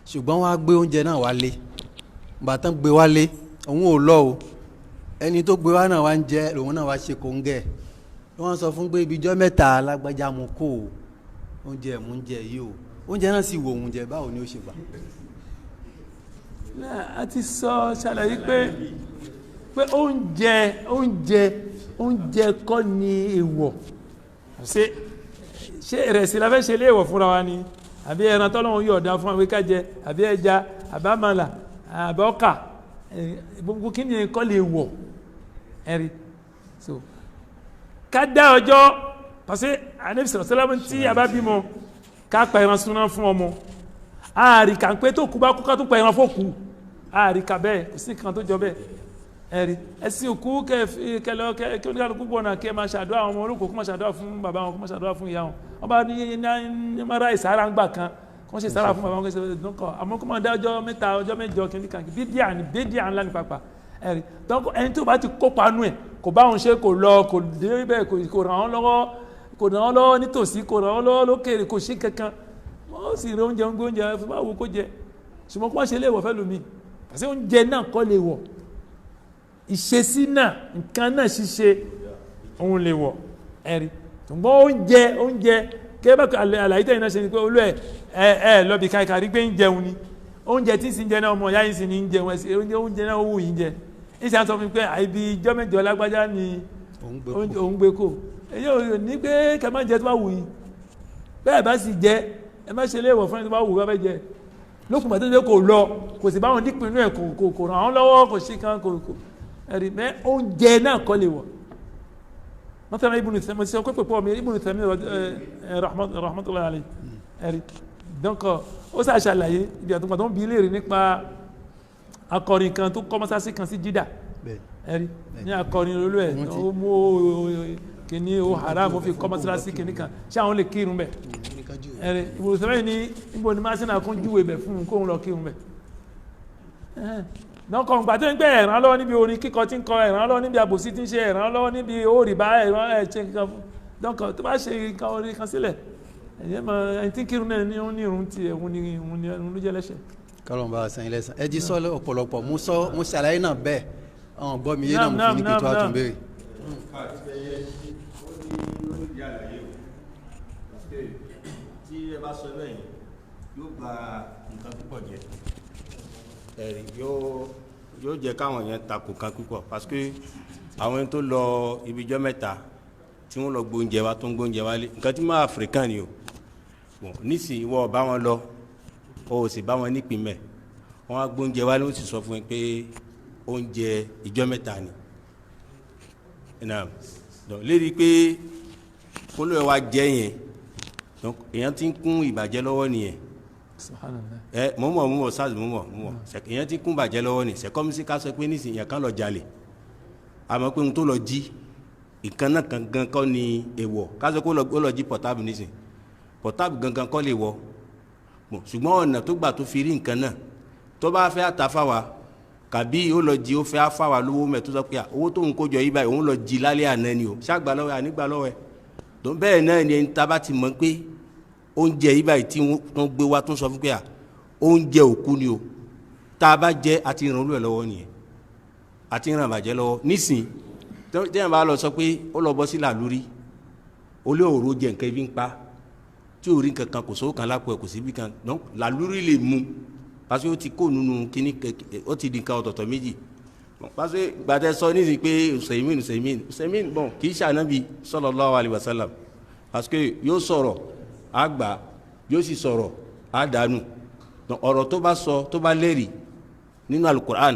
ṣùgbọ́n wọ́n á gbé oúnjẹ náà wálé bàtán gbé wálé òun ò lọ o ẹni tó gbé wá náà wá ń jẹ lòun náà wá ṣe kóńgẹ́ wọ́n sọ fún pé ibi ìjọ mẹ́ta alágbájá mu kó o oúnjẹ mú oúnjẹ yìí o oúnjẹ náà sì wò oúnjẹ báwo ni ó ṣe gbà. a ti sọ ṣàlàyé pé oúnjẹ kọ́ ni èèwọ̀ ṣé ìrẹsì la fẹ́ ṣe lé èèwọ̀ fúnra wa ni àbí ẹran tọ́lọ́run yóò dá fún àwọn kájẹ àbí ẹja àbí àmàlà àbí ọkà gbogbo kí ni kọ́ lè wọ̀ ẹ̀rí so ká dá ọjọ́ parce que anabi sọ̀rọ̀ sọ́lámù tí a bá bímọ ká pa ẹran súná fún ọmọ ààrí kà ń pé tó kú bá kú ká tó pa ẹran fókù ààrí kà bẹ́ẹ̀ kò sí kan tó jọ bẹ́ẹ̀ ẹ̀rí ẹ̀sìn òkú kẹlẹ́ kí oníkàlùkù bọ̀ náà kí ẹ máa ṣàdúrà àwọn ọmọ olóko kó máa ṣàdúrà fún bàbá wọn kó máa ṣàdúrà fún ìyá wọn wọn bá ní mara ìsára ń gbà kan kó ṣe sára fún bàbá wọn kó ṣe dúnkọ àmọ́ kó máa dá ọjọ́ mẹ́ta ọjọ́ mẹ́jọ kìnnìkan bídíà ńlá ní pàpà ẹ̀rí donc ẹni tó bá ti kópa nú ẹ̀ kò bá òun ṣe kò lọ kò dé bẹ́ẹ̀ kò ràn án lọ́wọ́ kò ràn án lọ́wọ́ nítòsí kò ràn án lọ́wọ́ lókèrè kò sí kankan wọ́n sì rí oúnjẹ ń gbé oúnjẹ fún báwo kó jẹ ṣùgbọ́n kó má ṣe léèwọ̀ fẹ́ lómi àti oúnjẹ náà kọ́ lè wọ̀ ìṣesí náà nǹkan náà ṣíṣe òun lè wọ̀ ẹ̀rí ṣùgbọ́n oúnjẹ kébà àlàyé tẹ̀yìn náà ṣe ni pé olú ẹ̀ lọ́bì káìkà rí pé ń jẹun ni oúnjẹ tí ń sin jẹ náà ọmọ ìyá yìí sì ní ń jẹun ẹ̀sìn oúnjẹ náà ó wù yín jẹ ìṣe àtọ́ fún mi pé àìbí ijọ́ mẹ́jọ lágbájá ni òun gbé kó èyí ò ní pé kẹ má jẹ tó bá wù yín bẹ́ẹ̀ bá sì jẹ ẹ má ṣe léèwọ̀ fún ẹni tó bá wù bá fẹ́ jẹ lókùn bàtẹ́ tó kò lọ kò sì báwọn dípinnu ẹ̀ kò ràn án lọ́wọ́ kò sí kan kò ẹ̀rí mẹ́ oúnjẹ náà kọ́ lè wọ̀ mọ́tàlá Ibn Taymiyyah mo ti sọ pé pẹ̀pọ̀ mi Ibn Taymiyyah rahmatullahi alayhi ẹ̀rí donc ó ṣàṣàlàyé ibi àtúntò tó ń bi léèrè nípa akọrin kan tó kọ́ mọ́sáàsì kan sí Jídà ẹ̀rí ní akọrin olú ẹ̀ ó mú kìíní ó haram ó fi kọ́ mọ́sáàsì kìíní kan ṣé àwọn lè kírun bẹ̀ ẹ̀rí Ibn Taymiyyah ní níbo ni máa ṣe náà kún júwe bẹ̀ fún un kóun lọ kírun bẹ̀ nọkọ̀ ǹgbà tó ń gbé ẹ̀ràn lọ́wọ́ níbi orin kíkọ tí ń kọ ẹ̀ràn lọ́wọ́ níbi àbòsí tí ń ṣe ẹ̀ràn lọ́wọ́ níbi òrìbá ẹ̀ràn ẹ̀ṣẹ̀ nǹkan fún dọ́kọ̀ tó bá ṣe nǹkan orin kan sílẹ̀ ẹ̀yẹ́ mọ ẹni tí kírun náà ní òun ní irun ti ẹ̀hún ní irun ló jẹ́ lẹ́ṣẹ̀. kọ́lọ́n bá a sẹ́yìn lẹ́sàn ẹ jí sọ ọ̀pọ̀lọpọ̀ mo ṣàlàyé náà bẹ́ẹ̀ ọ̀hún gbọ́ mi yé náà mo fi ní kí tó àtún béèrè. tí ẹ bá sọ bẹ́ẹ̀ yóò gba nǹkan púpọ̀ jẹ ẹ̀rí yóò jẹ́ káwọn yẹn takò kan púpọ̀ parce que àwọn ẹni tó lọ ibijọ́ mẹ́ta tí wọ́n lọ gbóúnjẹ wa tó ń gbóúnjẹ wa lé nǹkan tí máa african ni o bon nísìnyí wọ́n bá wọn lọ o sì bá wọn nípìn mẹ́ wọ́n á gbóúnjẹ wa lé wọ́n sì sọ fún ẹ pé oúnjẹ ìjọ́ mẹ́ta ni lérí pé kólóyè wa jẹ́ yẹn donc èèyàn ti ń kún ìbàjẹ́ lọ́wọ́ nìyẹn mọ̀mọ̀ sars mọ̀mọ̀ èyàn ti kún bàjẹ́ lọ́wọ́ ni c'est comme si ká sọ pé nísìnyí yẹn kan lọ jalè àmọ́ pé ohun tó lọ jí ìkan náà gangan kọ́ ni èèwọ̀ ká sọ pé ó lọ jí portable nísìnyí portable gangan kọ́ lè wọ̀ ṣùgbọ́n ọ̀nà tó gbà tó fi rí nǹkan náà tó bá fẹ́ àtàfà wa kàbí ó lọ jí ó fẹ́ àfà wa lówó mẹ́ tó sọ pé owó tó ń kójọ yí báyìí òun lọ jí lálẹ́ àná ni o ṣàgbà lọ́wọ́ ànígbà lọ́wọ́ ẹ̀ tó bẹ́ẹ̀ náà ni ẹni tá bá ti mọ̀ pé oúnjẹ yìí báyìí tí wọ́n gbé wá tó ń sọ fún pé oúnjẹ òkú ni o tá a bá jẹ àti ìrànlú ẹ̀ lọ́wọ́ nìyẹn àti ìràn bàjẹ́ lọ́wọ́ nísìn tẹ́yìn bá lọ sọ pé ó lọ bọ́ sí làlúrí olé òru jẹ nǹkan ibi ń pa tí ò rí nǹkan kan kò sówó kan lápò ẹ̀ kò sí ibi kan donc làlúrí lè mu parce que ó ti kó nínú kíní ó ti di nǹkan ọ̀tọ̀ọ̀tọ̀ méjì parce que gbàtẹ́ sọ nísìn pé Usaimin bon kì í ṣànábì sallallahu alaihi wasallam parce que yóò sọ̀rọ̀ àgbà yóò sì sọ̀rọ̀ àdánù ọ̀rọ̀ tó bá sọ tó bá lẹ́rìí nínú alukur'an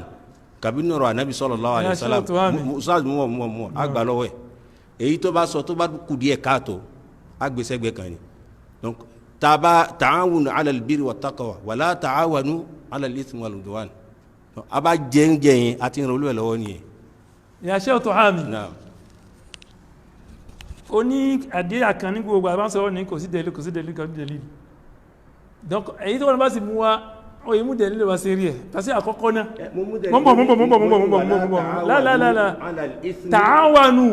kàbí nínú ọ̀rọ̀ anabi sallallahu alaihi wasallam musa mọ̀ àgbà lọ́wọ́ ẹ̀ èyí tó bá sọ tó bá kù díẹ̀ káàtó àgbèsẹ́gbẹ̀ kan ni donc ta'awunu ala albirri wattaqwa wala ta'awanu ala al-ithmi wal udwan a bá jẹ́ yẹn àti ìrànlọ́wọ́ lọ́wọ́ nìyẹn. ya Sheikh Tuhami kò ní àdíyà kan ní gbogbo àbá sọ̀rọ̀ ní kò sí dẹ̀lì kò sí dẹ̀lì kò sí dẹ̀lì donc èyí tó wọn bá sì mú wa ó yẹ mú dẹ̀lì wá sí rí ẹ̀ pàṣẹ àkọ́kọ́ náà mọ́bọ̀ lálàlà tààwánù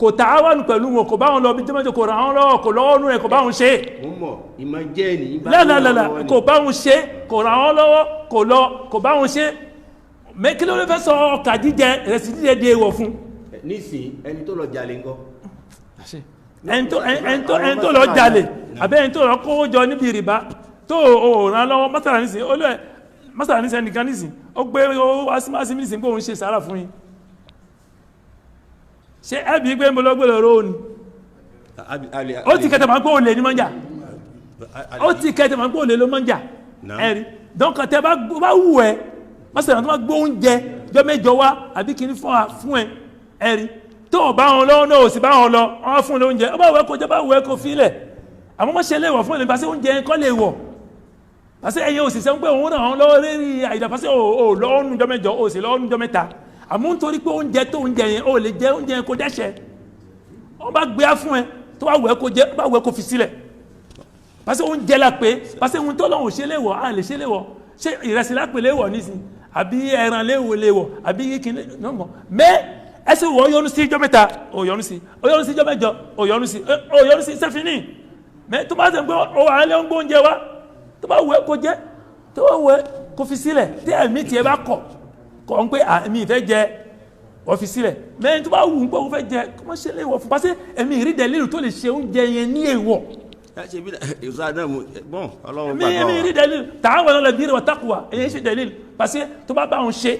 kò tààwánù pẹ̀lú wọn kò bá wọn lọ bí jẹ́mẹ́jọ kò ràn án lọ́wọ́ kò lọ́wọ́ nú ẹ̀ kò bá wọn ṣe lálàlà kò bá wọn ṣe kò ràn án lọ́wọ́ kò bá wọn ṣe mẹ́kí ló fẹ́ sọ ọkà jíjẹ ìrẹsì jíjẹ di èèwọ̀ fún nísìn ẹni tó lọ jalè ńkọ́ ẹni tó lọ jalè àbẹ́ ẹni tó lọ kówó jọ níbi rìbá tó ràn lọ́wọ́ mọ́sàlá nísìn ẹnìkan nísìn ó gbé wásí nísìn pé òun ṣe sàárà fún yín ṣe ẹbí gbé mo lọ́gbẹ̀lẹ̀ róò ni ó ti kẹta máa ń pé òun lè ní mọ́njà ó ti kẹta máa ń pé òun lè ló mọ́njà ẹ̀rí dọ́nkà tẹ bá wù ẹ́ mọ́sàlá tó bá gbó oúnjẹ jọ mẹ́jọ wá àbí kìíní fún ẹ ẹ̀rí tó bá wọn lọ́wọ́ náà ò sì bá wọn lọ wọ́n fún lóúnjẹ ó bá wẹ́ kó jẹ́ bá wẹ́ kó fílẹ̀ àmọ́ mọ́ ṣe lè wọ̀ fún ẹ̀lẹ́ pàṣẹ oúnjẹ kọ́ lè wọ̀ pàṣẹ ẹ̀yẹ òṣìṣẹ́ ń pé òun náà lọ́wọ́ lérí àìdá pàṣẹ ò lọ́wọ́ nùjọ́ mẹ́jọ ò sì lọ́wọ́ nùjọ́ mẹ́ta àmọ́ nítorí pé oúnjẹ tó oúnjẹ yẹn ò lè jẹ oúnjẹ yẹn kó dẹ́ṣẹ̀ wọ́n bá gbé fún ẹ tó bá wẹ́ kó jẹ́ bá wẹ́ kó fi sílẹ̀ pàṣẹ oúnjẹ la pé pàṣẹ ohun tó lọ́wọ́ ṣe lè wọ̀ à lè ṣe lè wọ̀ ṣé ìrẹsì lápè lè wọ̀ nísìn àbí ẹran lè wọ̀ àbí kíni nọ́mọ̀ mẹ́ ẹsẹ̀ wọ́n yọnu sí ijọ́ mẹ́ta ó yọnu sí ijọ́ mẹ́jọ ó yọnu sí sẹ́fìnì mẹ́ tó bá tẹ̀ pé ó wà lẹ́ ń gbóúnjẹ wá tó bá wẹ́ kó jẹ́ tó bá wẹ́ kó fi sílẹ̀ tí ẹ̀mí tiẹ̀ bá kọ̀ ń pé àmì ìfẹ́ jẹ wọ́n fi sílẹ̀ mẹ́rin tó bá wù ń pé ó fẹ́ jẹ kó má ṣe lè wọ̀ fún pàṣẹ ẹ̀mí ìrídẹ̀ lílù tó lè ṣe oúnjẹ yẹn ní èèwọ̀ ẹ̀mí ìrídẹ̀ lílù tààwọn ọ̀nà lẹ́bí rẹ̀ wọ́n takuwa èyí ṣe dẹ̀ lílù pàṣẹ tó bá wọn ṣe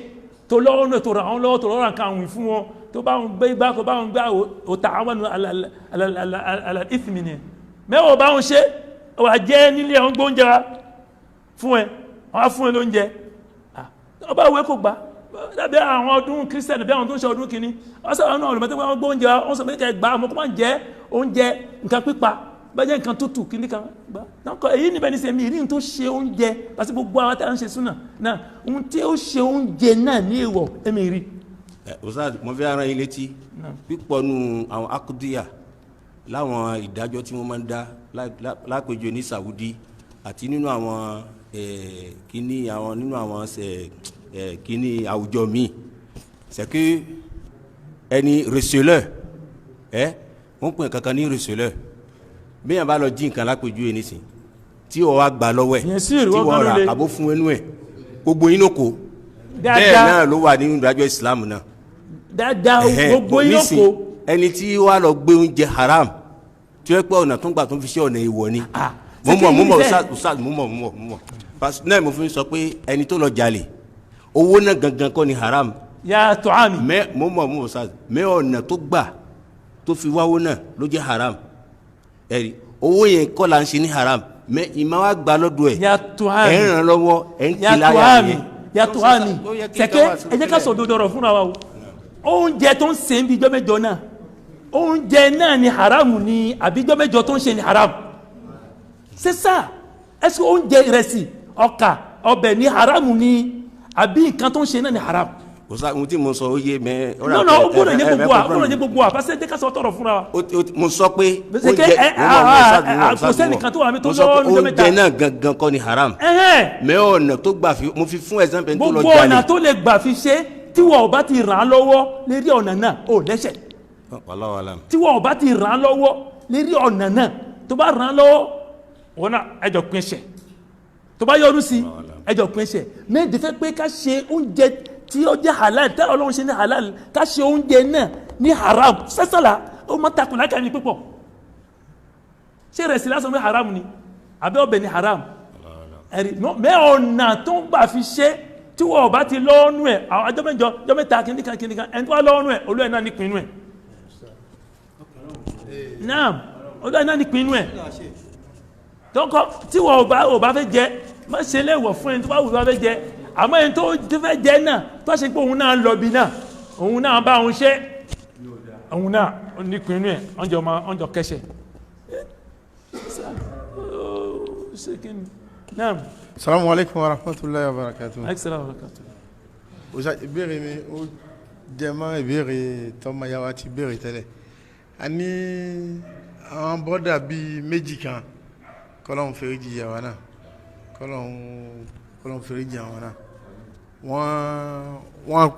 tó lọ́wọ́ náà tó ràn án lọ́wọ́ tó lọ́wọ́ nǹkan àwìn fún wọn tó bá wọn gbé igbá kó bá wọn gbá òtà àwọn ìfìmì ni mẹ́wọ̀n bá wọn ṣe wà jẹ́ nílé àwọn gbóúnjẹ fún ẹ wọ́n fún ẹ lóúnjẹ ọba ìwé kò gbá dábí àwọn ọdún kírísítẹ̀nì bí àwọn tó ń ṣe ọdún kìíní wọ́n sọ̀rọ̀ náà olùmọ̀tẹ́ wọn gbóúnjẹ wọ́n sọ méjì gbá ọmọ kó máa jẹ oúnjẹ nǹkan pípa bá jẹ́ nǹkan tútù kìíní kan gbá èyí níbẹ̀ ní sẹ́mi ìrí tó ṣe oúnjẹ pàṣẹ gbogbo àwọn tá à ń ṣe súnà náà ohun tí ó ṣe oúnjẹ náà ní èèwọ̀ ẹ̀mí rí. Ustaz mo fẹ́ ara yín létí pípọ̀ nu àwọn akudiya láwọn ìdájọ́ tí wọ́n máa ń dá lápèjọ ní Saudi àti nínú àwọn kíní àwọn nínú àwọn kíní àwùjọ míì c'est que ẹni receleur wọ́n pè kankan ní receleur bí yàn bá lọ jí nǹkan lápèjọ yìí nísìn tí wọ́n wá gbà lọ́wọ́ ẹ̀ tí wọ́n ra àbó fún ẹnu ẹ̀ gbogbo yín ló kó bẹ́ẹ̀ náà ló wà nínú ìdájọ́ Islam náà dáadáa gbogbo yín ló kó ẹni tí wàá lọ gbé oúnjẹ haram tí wọ́n pẹ́ ọ̀nà tó ń gbà tó ń fi ṣe ọ̀nà ìwọ ni mo mọ̀ Ustaz mo mọ̀ parce náà mo fi sọ pé ẹni tó lọ jalè owó náà gangan kọ́ ni haram ya tuami mẹ́ mo mọ̀ Ustaz mẹ́ ọ̀nà tó gbà tó fi wáwó náà ló jẹ́ haram ẹ̀rí owó yẹn kọ́ la ń ṣe ní haram mẹ́ ìmọ̀ wa gbà lọ́dọ̀ ẹ̀ ẹ̀ ń ràn lọ́wọ́ ẹ̀ ń kí láyà yẹn ya tuami sẹ́kẹ́ ẹ jẹ́ ká sọ òdodo ọ̀rọ̀ fúnra wa o oúnjẹ tó ń ṣe ń bí ijọ́ mẹ́jọ náà oúnjẹ náà ni haramu ni àbí ijọ́ mẹ́jọ tó ń ṣe ni haramu c'est ça est-ce que oúnjẹ ìrẹsì ọkà ọbẹ̀ ni haramu ni àbí nǹkan tó ń ṣe náà ni haramu. o sa ohun tí mo sọ ó yé mẹ. nọ́nà ó gbọ́dọ̀ ní gbogbo wa gbọ́dọ̀ ní gbogbo wa parce que dẹ́ka sọ tọrọ fúnra wa. mo sọ pé oúnjẹ kò sẹ́nìkan tó wà mí tó lọ́wọ́ ní jọ́mẹ́ta. oúnjẹ náà gangan kọ́ ni haram. mẹ ọ̀nà tó gbà fi mo fi fún example tó lọ jalè. gbogbo ọ̀nà tó lè gbà fi ṣe tí wọ́n ò bá ti ràn án lọ́wọ́ lérí ọ̀nà náà ò lẹ́sẹ̀. tí wọ́n ò bá ti ràn án lọ́wọ́ lérí ọ̀nà náà tó bá ràn án lọ́wọ́ wọn náà ẹjọ́ pín ẹsẹ̀ tó bá yọrù sí ẹjọ́ pín ẹsẹ̀ méjì fẹ́ pé ká ṣe oúnjẹ tí ó jẹ́ halal tẹ́lẹ̀ ọlọ́run ṣe ní halal ká ṣe oúnjẹ náà ní haram sẹ́sàlá ó máa takùn lákàá ní pípọ̀ ṣé rẹ̀ sí lásán pé haram ni àbẹ́ ọbẹ̀ ní haram ẹ̀rí mẹ́ ọ̀nà tó ń gbà fi ṣe tí wọ́n bá ti lọ́ọ́nù ẹ̀ àwọn ọjọ́ mẹ́jọ ọjọ́ mẹ́ta kìnnìkan ẹni tó wá lọ́ọ́nù ẹ̀ olú ẹ̀ náà ní pinnu ẹ̀ náà olú ẹ̀ náà ní pinnu ẹ̀ tọ́kọ́ tí wọ́n ò bá fẹ́ jẹ má ṣe léèwọ̀ fún ẹni tó bá wù bá fẹ́ jẹ àmọ́ ẹni tó fẹ́ jẹ náà tó ṣe pé òun náà lọ bí náà òun náà bá òun ṣe òun náà ní pinnu ẹ̀ ọjọ́ kẹsẹ̀ naam. Assalamu alaikum wa rahmatullahi wa barakatuh. Assalamu alaikum. Ìbéèrè mi ó jẹ mọ́ ìbéèrè tọ́mọ yàwá ti béèrè tẹ́lẹ̀ a ní àwọn bọ́dà bíi méjì kan kọ́lọ́hún fèrèjì yàwá náà kọ́lọ́hún fèrèjì yàwá náà wọ́n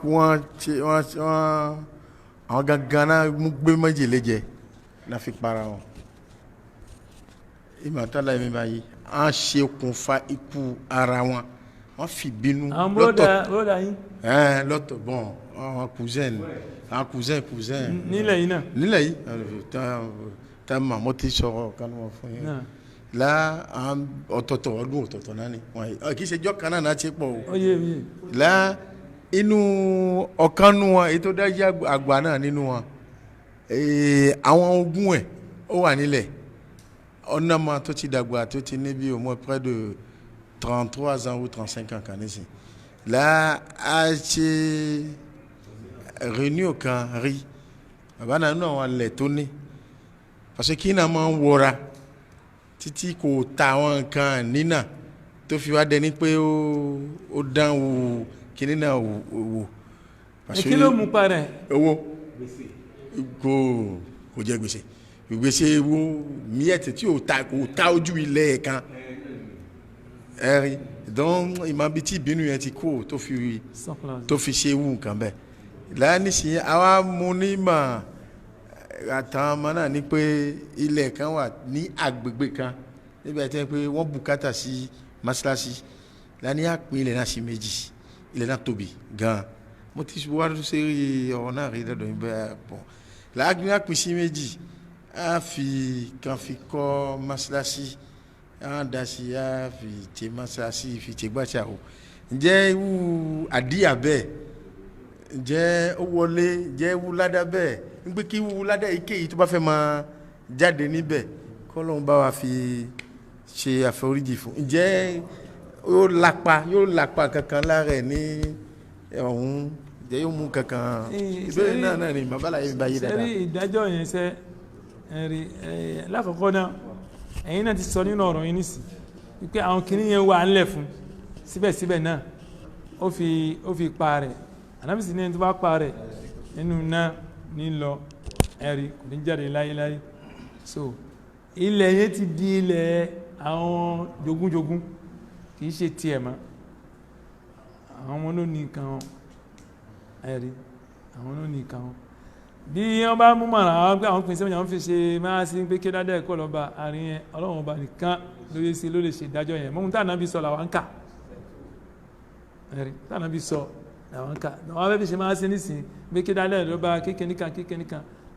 àwọn gangan náà mú gbé méjèlé jẹ náà fi para wọn ìmọ̀tálá mi báyìí à ń ṣe okùnfà ikú ara wọn wọ́n fi bínú bọ́dà yín lọ́tọ̀ bọ́n àwọn cousin nílẹ̀ yìí náà nílẹ̀ yìí tá a mọ̀ mo ti sọ̀rọ̀ kánú wọn fún yín la ọ̀tọ̀ọ̀tọ̀ ọdún ọ̀tọ̀ọ̀tọ̀ náà ni wọ́n yìí kì í ṣe jọ́ kan náà ti pọ̀ o la inú ọ̀kan nu wọn èyí tó dájú àgbà náà nínú wọn àwọn ogún ẹ̀ ó wà nílẹ̀ ọ̀nà máa tó ti dàgbà tó ti níbi au moins près de 33 ans ou 35 ans kan nísìn la a ṣe réunion kan rí bàbá náà nínú àwọn ilẹ̀ tó ní parce que kí náà máa ń wọra títí kò ta àwọn nǹkan nínà tó fi wá dẹni pé ó dán wò kíní náà wò. kí ló mú parẹ́. owó kò jẹ gbèsè wo miette tí kò ta ojú ilẹ̀ kan ẹ̀rí dán ìmọ̀ bíi tí ìbínú yẹn ti kó tó fi ṣe wù nǹkan bẹ́ẹ̀ láàánú sí àwa mú ní mà àtàwọn ọmọ náà ní pé ilẹ̀ kan wà ní agbègbè kan níbẹ̀ tẹ́ pé wọ́n bùkátà sí mọ́ṣáláṣí láàánú àpín ilẹ̀ náà sí méjì ilẹ̀ náà tóbi gan-an mo ti wá ṣe rí ọ̀rọ̀ náà rí lọ́dọ̀ yín bẹ́ẹ̀ pọ̀ láàánú àpín sí méjì a kan fi kọ́ mọ́ṣáláṣí a dá sí a fi tẹ mọ́ṣáláṣí fi tẹ gbàṣà o ǹjẹ́ irú àdíyà bẹ́ẹ̀ ǹjẹ́ ó wọlé ǹjẹ́ ewu ládá bẹ́ẹ̀ ń pé kí ewu ládá èyíkéyìí tó bá fẹ́ máa jáde níbẹ̀ kọ́lọ́hún bá wa fi ṣe àforíjì fún ǹjẹ́ yóò lápa kankan lára ẹ̀ ní ọ̀hún ǹjẹ́ yóò mú kankan ìbéèrè náà ni bàbá làyè bá yé dáadáa. sẹ́rí ìdájọ́ yẹn sẹ́ ẹ̀rí lákọ̀ọ́kọ́ náà ẹ̀yin náà ti sọ nínú ọ̀rọ̀ yín nísì wípé àwọn kìnìún yẹn wà ńlẹ̀ fún síbẹ̀síbẹ̀ náà ó fi pa rẹ̀ ànábìsí ní ẹni tó bá pa rẹ̀ nínú náà nílọ ẹ̀rí kò ní jáde láyéláyé so ilẹ̀ yẹn ti di ilẹ̀ àwọn jogúnjogún kì í ṣe tiẹ̀ mọ́ àwọn ọmọ ló ní nǹkan wọn ẹ̀rí àwọn ló ní nǹkan wọn bí wọ́n bá mú mọ̀ràn àwọn pé àwọn pèsè wọn fi ṣe máa sí pé kí dáadáa ẹ̀kọ́ lọ́ba àárín yẹn ọlọ́run ọba nìkan lóye sí ló lè ṣe ìdájọ́ yẹn mọ́mú táwọn nábì sọ làwọn ń kà ẹ̀rí táwọn nábì sọ làwọn ń kà àwọn abẹ́ fi ṣe máa sí nísìn pé kí dáadáa lọ́ba kékeré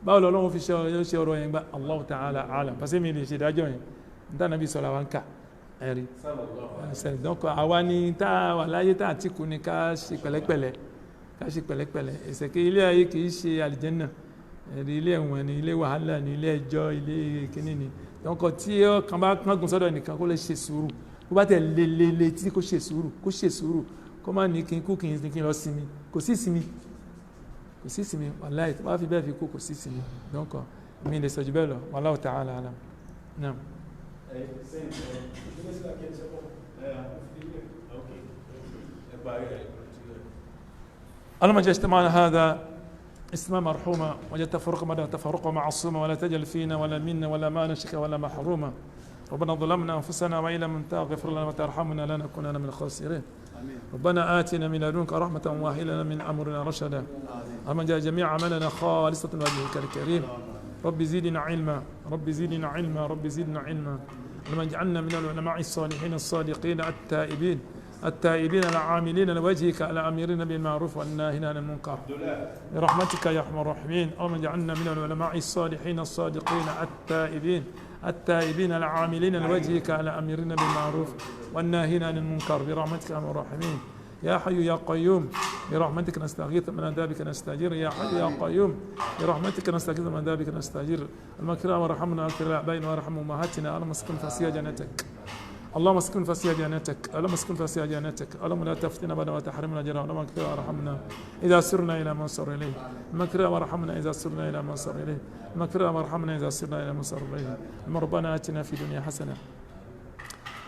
báwo lọ́lọ́run fi ṣe ọ̀rọ̀ yẹn gbá Allahu ta'ala alam pàṣẹ mi lè ṣe ìdájọ́ yẹn táwọn nábì sọ làwọn ń kà ẹ̀rí donc àwa ni tá a wà láyé tá a ti kú ni ká ṣe pẹ̀lẹ́pẹ̀lẹ́ ẹ̀sẹ̀ kí ilé ayé kì í ṣe àlìjẹ́nà ilé ẹ̀wọ̀n ni ilé wàhálà ni ilé ẹjọ́ ilé kíní ni donc tí kan bá kángun sọ́dọ̀ nìkan kó lè ṣe sùúrù kó bá tẹ̀ lélele tí kò ṣe sùúrù kó má ní kí n kú kí n lọ sinmi kò sí sinmi wàláì tó bá fi bẹ́ẹ̀ fi kú kò sí sinmi donc mi lè sọ jù bẹ́ẹ̀ lọ wallahu ta'ala alam naam. اللهم اجعل اجتماعنا هذا اجتماعا مرحوما واجعل تفرقا بعد تفرقا معصوما ولا تجعل فينا ولا منا ولا ما نشك ولا محروما ربنا ظلمنا انفسنا وان لم تغفر لنا وترحمنا لنكونن من الخاسرين ربنا آتنا من لدنك رحمة وهب لنا من أمرنا رشدا اللهم اجعل جميع عملنا خالصة لوجهك الكريم رب زدنا علما رب زدنا علما رب زدنا علما اللهم اجعلنا من العلماء الصالحين الصادقين التائبين العاملين لوجهك الامرين بالمعروف والناهين عن المنكر برحمتك يا ارحم الراحمين اللهم اجعلنا من العلماء الصالحين الصادقين التائبين العاملين لوجهك الامرين بالمعروف والناهين عن المنكر برحمتك يا ارحم الراحمين يا حي يا قيوم برحمتك نستغيث من عذابك نستجير يا حي يا قيوم برحمتك نستغيث من عذابك نستجير المكرم وارحمنا واغفر لآبائنا وارحم امهاتنا اللهم اسكن فسيح جنتك اللهم اسكن فسيح جنتك اللهم اسكن فسيح جنتك اللهم لا تفتنا بعد ما تحرمنا جرا اللهم اغفر وارحمنا اذا سرنا الى ما سر اليه المكرم وارحمنا اذا سرنا الى ما سر اليه المكرم وارحمنا اذا سرنا الى ما سر اليه اللهم ربنا اتنا في الدنيا حسنه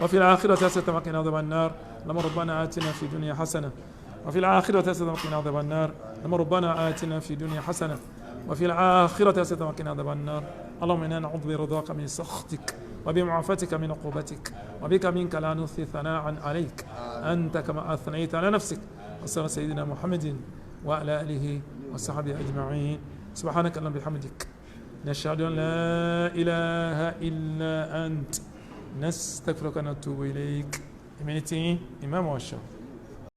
وفي الآخرة حسنة وقنا عذاب النار اللهم ربنا آتنا في الدنيا حسنة وفي الآخرة حسنة وقنا عذاب النار اللهم ربنا آتنا في الدنيا حسنة وفي الآخرة حسنة وقنا عذاب النار اللهم إنا نعوذ برضاك من سخطك وبمعافتك من عقوبتك وبك منك لا نحصي ثناء عليك أنت كما أثنيت على نفسك وصلى سيدنا محمد وعلى آله وصحبه أجمعين سبحانك اللهم بحمدك نشهد أن لا إله إلا أنت نستغفرك ونتوب إليك إمام وشو